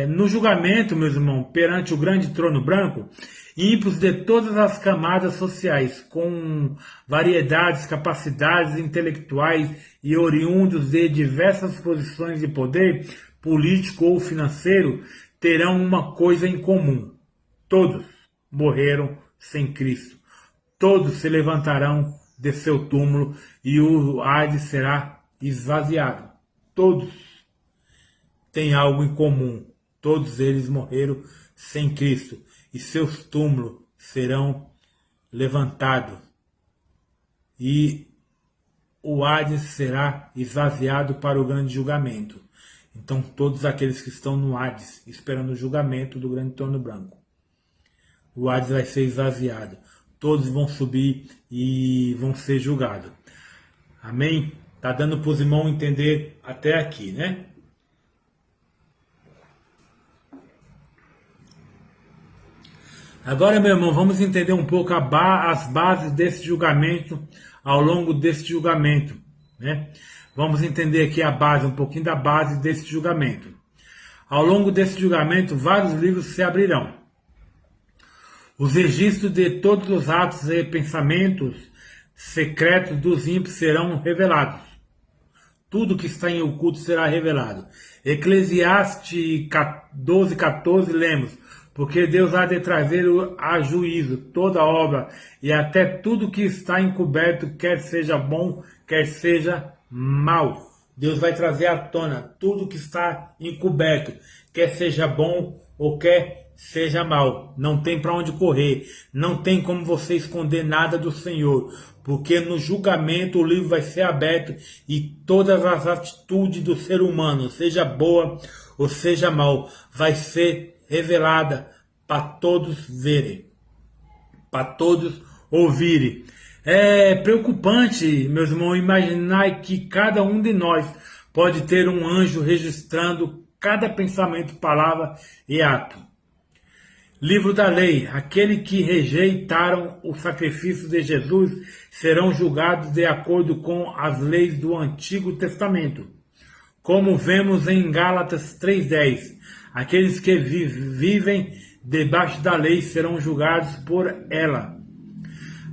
No julgamento, meus irmãos, perante o grande trono branco, ímpios de todas as camadas sociais, com variedades, capacidades intelectuais e oriundos de diversas posições de poder, político ou financeiro, terão uma coisa em comum: todos morreram sem Cristo. Todos se levantarão de seu túmulo e o Hades será esvaziado. Todos têm algo em comum. Todos eles morreram sem Cristo e seus túmulos serão levantados e o Hades será esvaziado para o grande julgamento. Então todos aqueles que estão no Hades esperando o julgamento do grande trono branco, o Hades vai ser esvaziado. Todos vão subir e vão ser julgados. Amém? Tá dando para os irmãos entender até aqui, né? Agora, meu irmão, vamos entender um pouco as bases desse julgamento ao longo desse julgamento, né? Vamos entender aqui um pouquinho da base desse julgamento. Ao longo desse julgamento, vários livros se abrirão. Os registros de todos os atos e pensamentos secretos dos ímpios serão revelados. Tudo que está em oculto será revelado. Eclesiastes 12:14 lemos: porque Deus há de trazer a juízo toda obra e até tudo que está encoberto, quer seja bom, quer seja mal. Deus vai trazer à tona tudo que está encoberto, quer seja bom ou quer seja mal. Não tem para onde correr, não tem como você esconder nada do Senhor, porque no julgamento o livro vai ser aberto e todas as atitudes do ser humano, seja boa ou seja mal, vai ser revelada para todos verem, para todos ouvirem. É preocupante, meus irmãos, imaginar que cada um de nós pode ter um anjo registrando cada pensamento, palavra e ato. Livro da Lei: aqueles que rejeitaram o sacrifício de Jesus serão julgados de acordo com as leis do Antigo Testamento. Como vemos em Gálatas 3:10, aqueles que vivem debaixo da lei serão julgados por ela,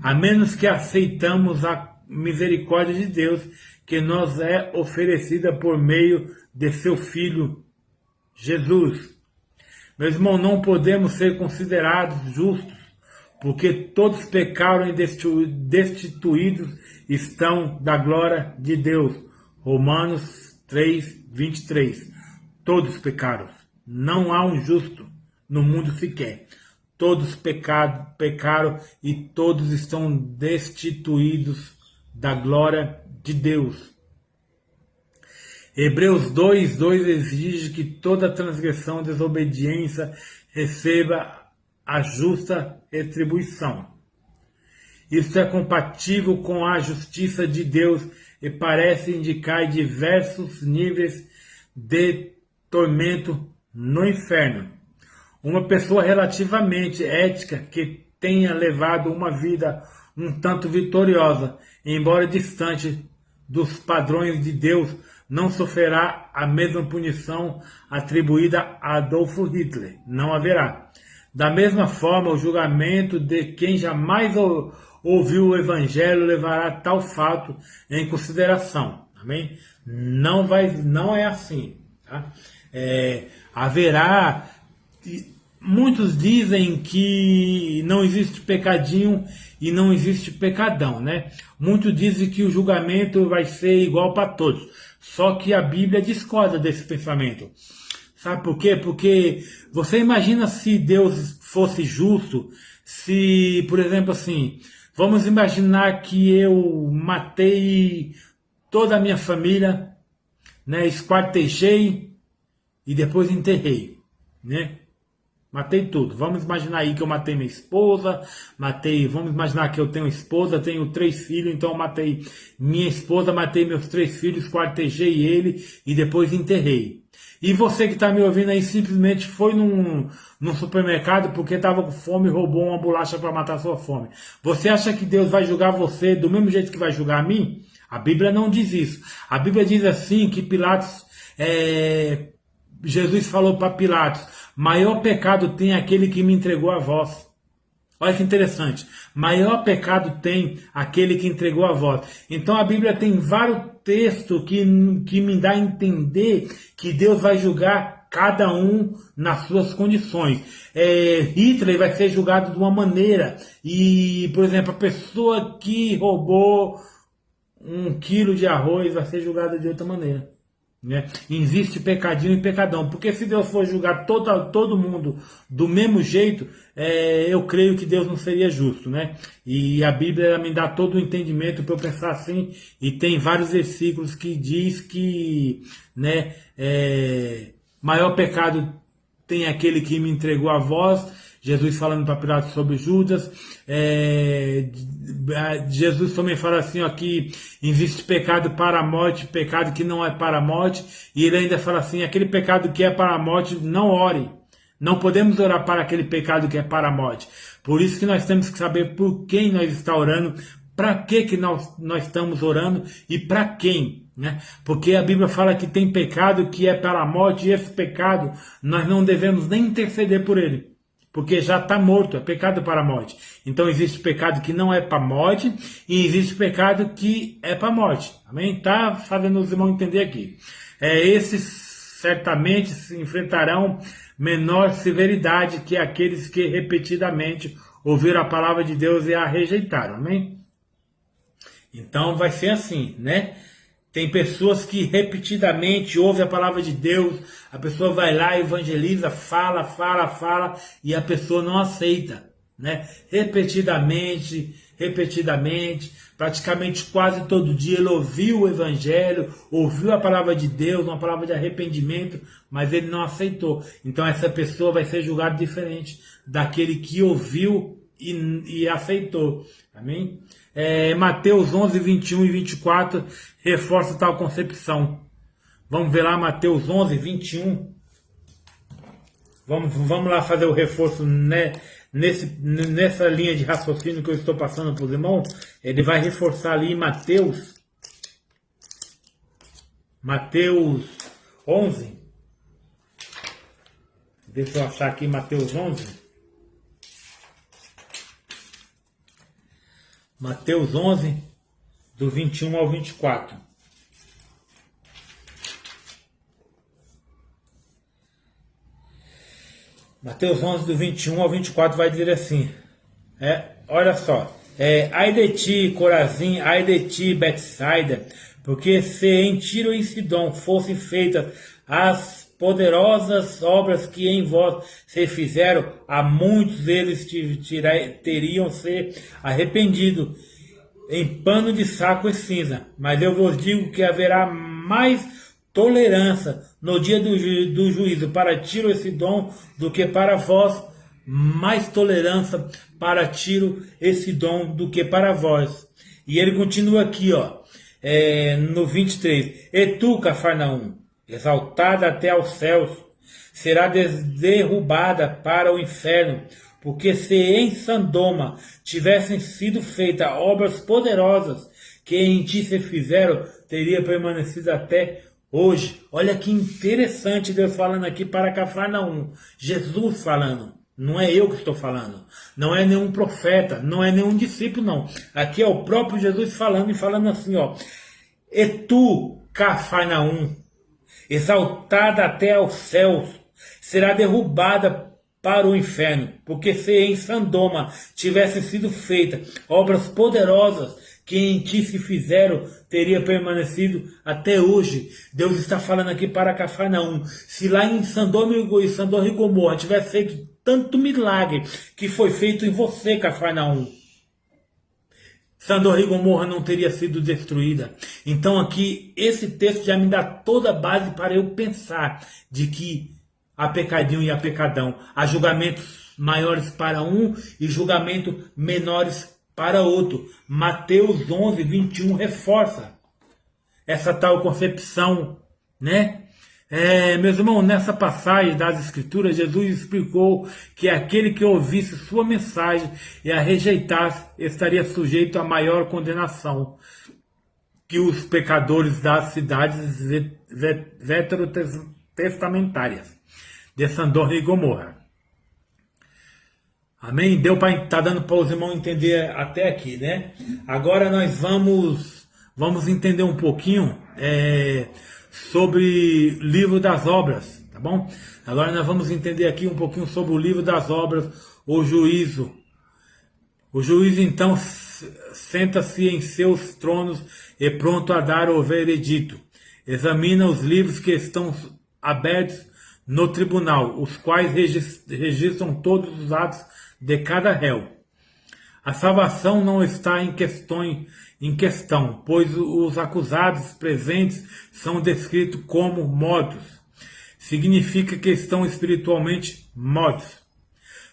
a menos que aceitamos a misericórdia de Deus que nos é oferecida por meio de seu Filho Jesus. Meus irmãos, não podemos ser considerados justos, porque todos pecaram e destituídos estão da glória de Deus. Romanos 3:23. Todos pecaram. Não há um justo no mundo sequer. Todos pecaram e todos estão destituídos da glória de Deus. Hebreus 2:2 exige que toda transgressão e desobediência receba a justa retribuição. Isso é compatível com a justiça de Deus e parece indicar diversos níveis de tormento no inferno. Uma pessoa relativamente ética que tenha levado uma vida um tanto vitoriosa, embora distante dos padrões de Deus, não sofrerá a mesma punição atribuída a Adolf Hitler. Não haverá. Da mesma forma, o julgamento de quem jamais ouviu o Evangelho levará tal fato em consideração. Amém? Não é assim. Tá? Haverá... Muitos dizem que não existe pecadinho e não existe pecadão, né? Muitos dizem que o julgamento vai ser igual para todos. Só que a Bíblia discorda desse pensamento. Sabe por quê? Porque você imagina se Deus fosse justo, se, por exemplo, assim, vamos imaginar que eu matei toda a minha família, né? Esquartejei e depois enterrei, né? Matei tudo. Vamos imaginar aí que eu matei minha esposa, vamos imaginar que eu tenho esposa, tenho 3 filhos, então eu matei minha esposa, matei meus 3 filhos, quartejei ele e depois enterrei. E você que está me ouvindo aí simplesmente foi num supermercado porque estava com fome e roubou uma bolacha para matar a sua fome. Você acha que Deus vai julgar você do mesmo jeito que vai julgar a mim? A Bíblia não diz isso. A Bíblia diz assim que Pilatos... Jesus falou para Pilatos: maior pecado tem aquele que me entregou a vós. Olha que interessante. Maior pecado tem aquele que entregou a vós. Então a Bíblia tem vários textos que me dá a entender que Deus vai julgar cada um nas suas condições. Hitler vai ser julgado de uma maneira. E, por exemplo, a pessoa que roubou 1 quilo de arroz vai ser julgada de outra maneira. Né? Existe pecadinho e pecadão, porque se Deus for julgar todo mundo do mesmo jeito, eu creio que Deus não seria justo, né? E a Bíblia me dá todo o entendimento para eu pensar assim, e tem vários versículos que diz que, né, maior pecado tem aquele que me entregou a vós. Jesus falando para Pilatos sobre Judas. Jesus também fala assim, ó, que existe pecado para a morte, pecado que não é para a morte. E ele ainda fala assim, aquele pecado que é para a morte, não ore. Não podemos orar para aquele pecado que é para a morte. Por isso que nós temos que saber por quem nós estamos orando, para que nós estamos orando e para quem. né? Porque a Bíblia fala que tem pecado que é para a morte, e esse pecado nós não devemos nem interceder por ele, porque já está morto, é pecado para a morte. Então existe pecado que não é para a morte, e existe pecado que é para a morte. Amém? Tá fazendo os irmãos entender aqui. Esses certamente se enfrentarão menor severidade que aqueles que repetidamente ouviram a palavra de Deus e a rejeitaram. Amém? Então vai ser assim, né? Tem pessoas que repetidamente ouvem a palavra de Deus, a pessoa vai lá, evangeliza, fala, e a pessoa não aceita, né? Repetidamente, praticamente quase todo dia ele ouviu o evangelho, ouviu a palavra de Deus, uma palavra de arrependimento, mas ele não aceitou. Então essa pessoa vai ser julgada diferente daquele que ouviu e aceitou. Amém? Mateus 11, 21 e 24 reforça tal concepção. Vamos ver lá Mateus 11, 21. Vamos lá fazer o reforço, né? Nessa linha de raciocínio que eu estou passando para os irmãos. Ele vai reforçar ali em Mateus 11. Deixa eu achar aqui Mateus 11. Mateus 11, do 21 ao 24. Mateus 11, do 21 ao 24 vai dizer assim. Olha só. Ai de ti, Corazim, ai de ti, Betsaida, porque se em Tiro e Sidom fossem feitas as poderosas obras que em vós se fizeram, a muitos deles teriam se arrependido em pano de saco e cinza. Mas eu vos digo que haverá mais tolerância no dia do juízo para Tiro e Sidom do que para vós, mais tolerância para Tiro e Sidom do que para vós. E ele continua aqui, ó, no 23. E tu, Cafarnaum, exaltada até aos céus, será derrubada para o inferno, porque se em Sodoma tivessem sido feitas obras poderosas que em ti se fizeram, teria permanecido até hoje. Olha que interessante Deus falando aqui para Cafarnaum. Jesus falando. Não é eu que estou falando. Não é nenhum profeta. Não é nenhum discípulo, não. Aqui é o próprio Jesus falando e falando assim, ó. E tu, Cafarnaum, exaltada até aos céus, será derrubada para o inferno, porque se em Sodoma tivessem sido feitas obras poderosas que em ti se fizeram, teria permanecido até hoje. Deus está falando aqui para Cafarnaum. Se lá em Sodoma e Gomorra tivesse feito tanto milagre que foi feito em você, Cafarnaum, Sodoma e Gomorra não teria sido destruída. Então aqui, esse texto já me dá toda a base para eu pensar de que há pecadinho e há pecadão. Há julgamentos maiores para um e julgamentos menores para outro. Mateus 11, 21 reforça essa tal concepção, né? Meus irmãos, nessa passagem das Escrituras, Jesus explicou que aquele que ouvisse sua mensagem e a rejeitasse estaria sujeito a maior condenação que os pecadores das cidades veterotestamentárias de Sodoma e Gomorra. Amém? Deu para tá dando para os irmãos entender até aqui, né? Agora nós vamos entender um pouquinho sobre o livro das obras, tá bom? Agora nós vamos entender aqui um pouquinho sobre o livro das obras, o juízo. O juiz então senta-se em seus tronos e pronto a dar o veredito. Examina os livros que estão abertos no tribunal, os quais registram todos os atos de cada réu. A salvação não está em questão, pois os acusados presentes são descritos como mortos. Significa que estão espiritualmente mortos.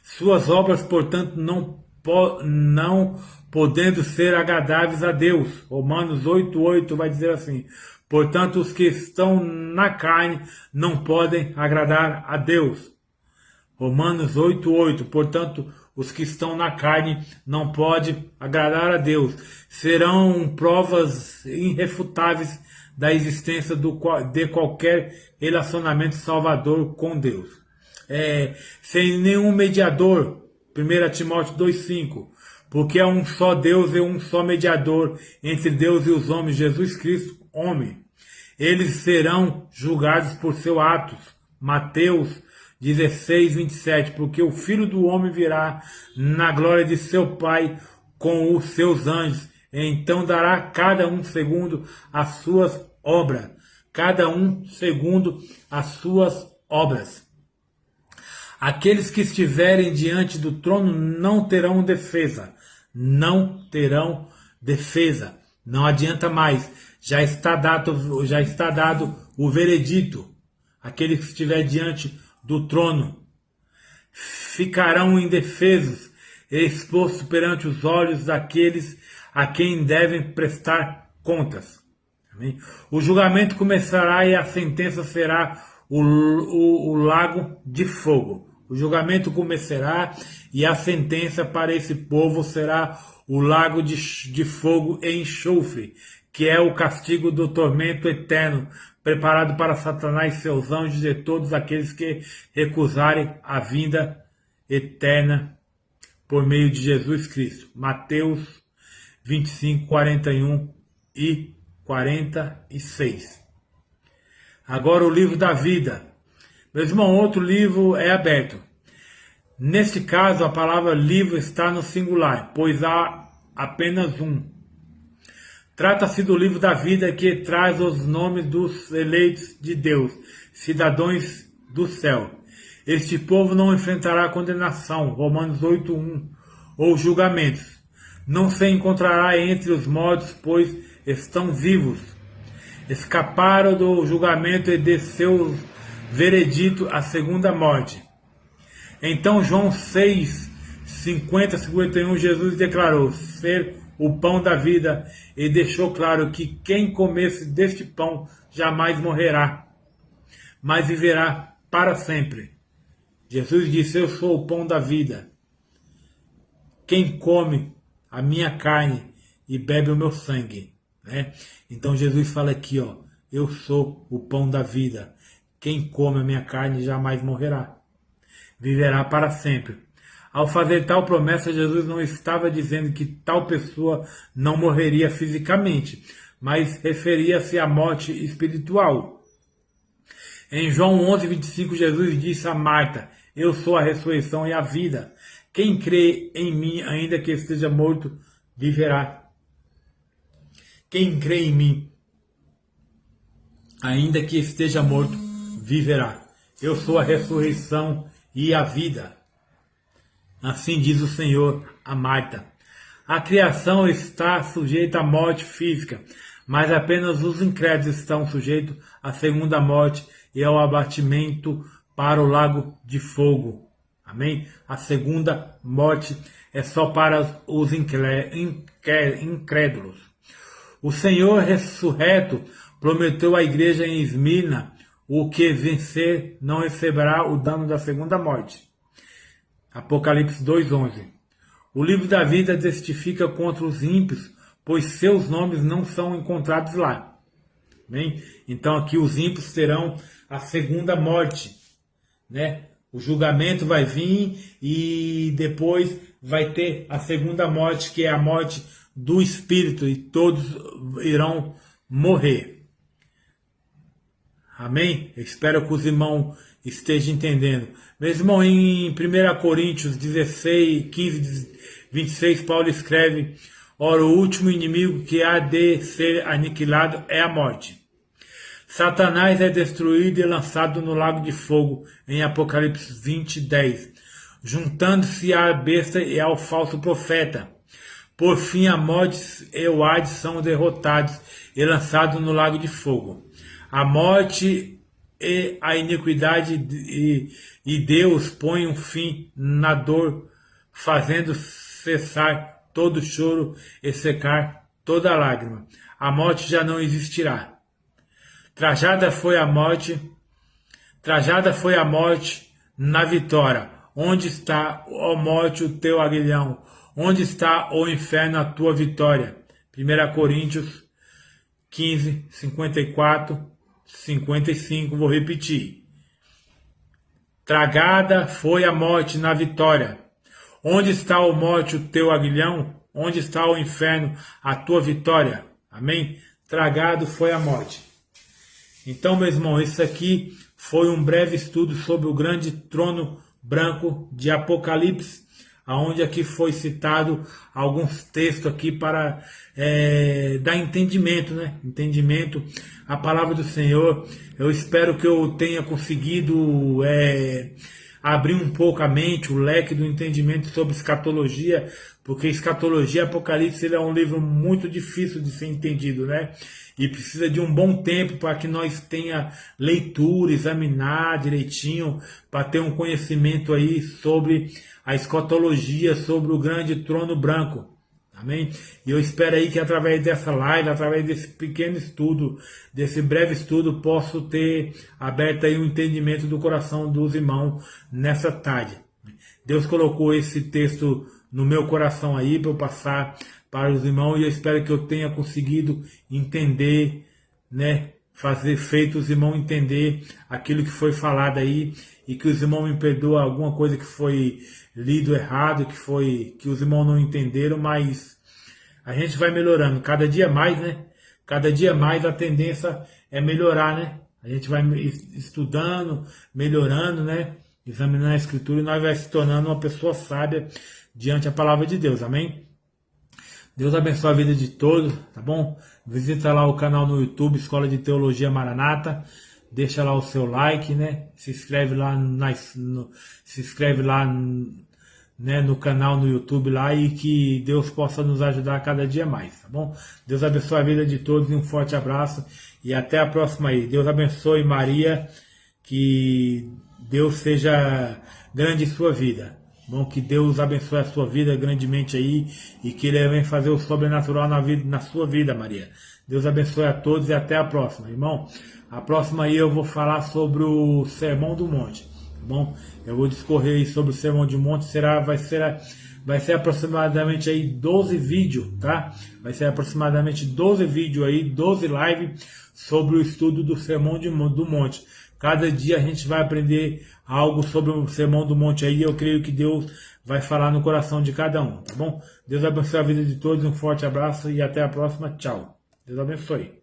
Suas obras, portanto, não podendo ser agradáveis a Deus. Romanos 8:8 vai dizer assim: portanto, os que estão na carne não podem agradar a Deus. Romanos 8:8, portanto, os que estão na carne não podem agradar a Deus. Serão provas irrefutáveis da existência de qualquer relacionamento salvador com Deus. Sem nenhum mediador, 1 Timóteo 2,5, porque é um só Deus e um só mediador entre Deus e os homens, Jesus Cristo, homem. Eles serão julgados por seus atos. Mateus 16:27, porque o Filho do Homem virá na glória de seu Pai com os seus anjos, então dará a cada um segundo as suas obras. Cada um segundo as suas obras. Aqueles que estiverem diante do trono não terão defesa. Não terão defesa. Não adianta mais. Já está dado o veredito. Aquele que estiver diante do trono ficarão indefesos, expostos perante os olhos daqueles a quem devem prestar contas. Amém? O julgamento começará e a sentença será o lago de fogo. O julgamento começará e a sentença para esse povo será o lago de fogo e enxofre, que é o castigo do tormento eterno, preparado para Satanás e seus anjos e todos aqueles que recusarem a vinda eterna por meio de Jesus Cristo. Mateus 25, 41 e 46. Agora o livro da vida. Meu irmão, outro livro é aberto. Neste caso, a palavra livro está no singular, pois há apenas um. Trata-se do livro da vida que traz os nomes dos eleitos de Deus, cidadãos do céu. Este povo não enfrentará condenação, Romanos 8:1, ou julgamentos. Não se encontrará entre os mortos, pois estão vivos. Escaparam do julgamento e de seu veredito a segunda morte. Então João 6, 50, 51, Jesus declarou ser o pão da vida e deixou claro que quem comesse deste pão jamais morrerá, mas viverá para sempre. Jesus disse: eu sou o pão da vida. Quem come a minha carne e bebe o meu sangue. Né? Então Jesus fala aqui, ó, eu sou o pão da vida. Quem come a minha carne jamais morrerá, viverá para sempre. Ao fazer tal promessa, Jesus não estava dizendo que tal pessoa não morreria fisicamente, mas referia-se à morte espiritual. Em João 11:25, Jesus disse a Marta: eu sou a ressurreição e a vida. Quem crê em mim, ainda que esteja morto, viverá. Quem crê em mim, ainda que esteja morto, viverá. Eu sou a ressurreição e a vida. Assim diz o Senhor a Marta. A criação está sujeita à morte física, mas apenas os incrédulos estão sujeitos à segunda morte e ao abatimento para o lago de fogo. Amém? A segunda morte é só para os incrédulos. O Senhor ressurreto prometeu à igreja em Esmirna: o que vencer não receberá o dano da segunda morte. Apocalipse 2:11. O livro da vida testifica contra os ímpios, pois seus nomes não são encontrados lá. Bem? Então aqui os ímpios terão a segunda morte, né? O julgamento vai vir e depois vai ter a segunda morte, que é a morte do espírito, e todos irão morrer. Amém? Eu espero que os irmãos estejam entendendo. Meu irmão, em 1 Coríntios 16, 15, 26, Paulo escreve: ora, o último inimigo que há de ser aniquilado é a morte. Satanás é destruído e lançado no lago de fogo, em Apocalipse 20, 10, juntando-se à besta e ao falso profeta. Por fim, a morte e o Hades são derrotados e lançados no lago de fogo. A morte e a iniquidade e Deus põe um fim na dor, fazendo cessar todo choro e secar toda lágrima. A morte já não existirá. Trajada foi a morte na vitória. Onde está, ó morte, o teu aguilhão? Onde está, ó inferno, a tua vitória? 1 Coríntios 15, 54, 55, vou repetir. Tragada foi a morte na vitória. Onde está, ó morte, o teu aguilhão? Onde está, o inferno, a tua vitória? Amém? Tragado foi a morte. Então, meu irmão, isso aqui foi um breve estudo sobre o grande trono branco de Apocalipse, aonde aqui foi citado alguns textos aqui para dar entendimento, né? Entendimento à palavra do Senhor. Eu espero que eu tenha conseguido abrir um pouco a mente, o leque do entendimento sobre escatologia, porque escatologia, Apocalipse, ele é um livro muito difícil de ser entendido, né? E precisa de um bom tempo para que nós tenha leitura, examinar direitinho, para ter um conhecimento aí sobre a escatologia, sobre o grande trono branco. Amém? E eu espero aí que através dessa live, através desse pequeno estudo, desse breve estudo, posso ter aberto aí o entendimento do coração dos irmãos nessa tarde. Deus colocou esse texto no meu coração aí para eu passar para os irmãos e eu espero que eu tenha conseguido entender, né? Fazer feito os irmãos entender aquilo que foi falado aí e que os irmãos me perdoem alguma coisa que foi lido errado, que os irmãos não entenderam, mas a gente vai melhorando cada dia mais, né? Cada dia mais a tendência é melhorar, né? A gente vai estudando, melhorando, né? Examinando a Escritura e nós vai se tornando uma pessoa sábia diante da palavra de Deus, amém? Deus abençoe a vida de todos, tá bom? Visita lá o canal no YouTube, Escola de Teologia Maranata. Deixa lá o seu like, né? Se inscreve lá, né, no canal no YouTube lá e que Deus possa nos ajudar cada dia mais, tá bom? Deus abençoe a vida de todos e um forte abraço e até a próxima aí. Deus abençoe Maria, que Deus seja grande em sua vida. Bom, que Deus abençoe a sua vida grandemente aí e que Ele venha fazer o sobrenatural na sua vida, Maria. Deus abençoe a todos e até a próxima, irmão. A próxima aí eu vou falar sobre o Sermão do Monte, tá bom? Eu vou discorrer aí sobre o Sermão do Monte, vai ser aproximadamente aí 12 vídeos, tá? Vai ser aproximadamente 12 vídeos aí, 12 lives sobre o estudo do Sermão do Monte. Cada dia a gente vai aprender algo sobre o Sermão do Monte aí. Eu creio que Deus vai falar no coração de cada um, tá bom? Deus abençoe a vida de todos, um forte abraço e até a próxima. Tchau. Deus abençoe.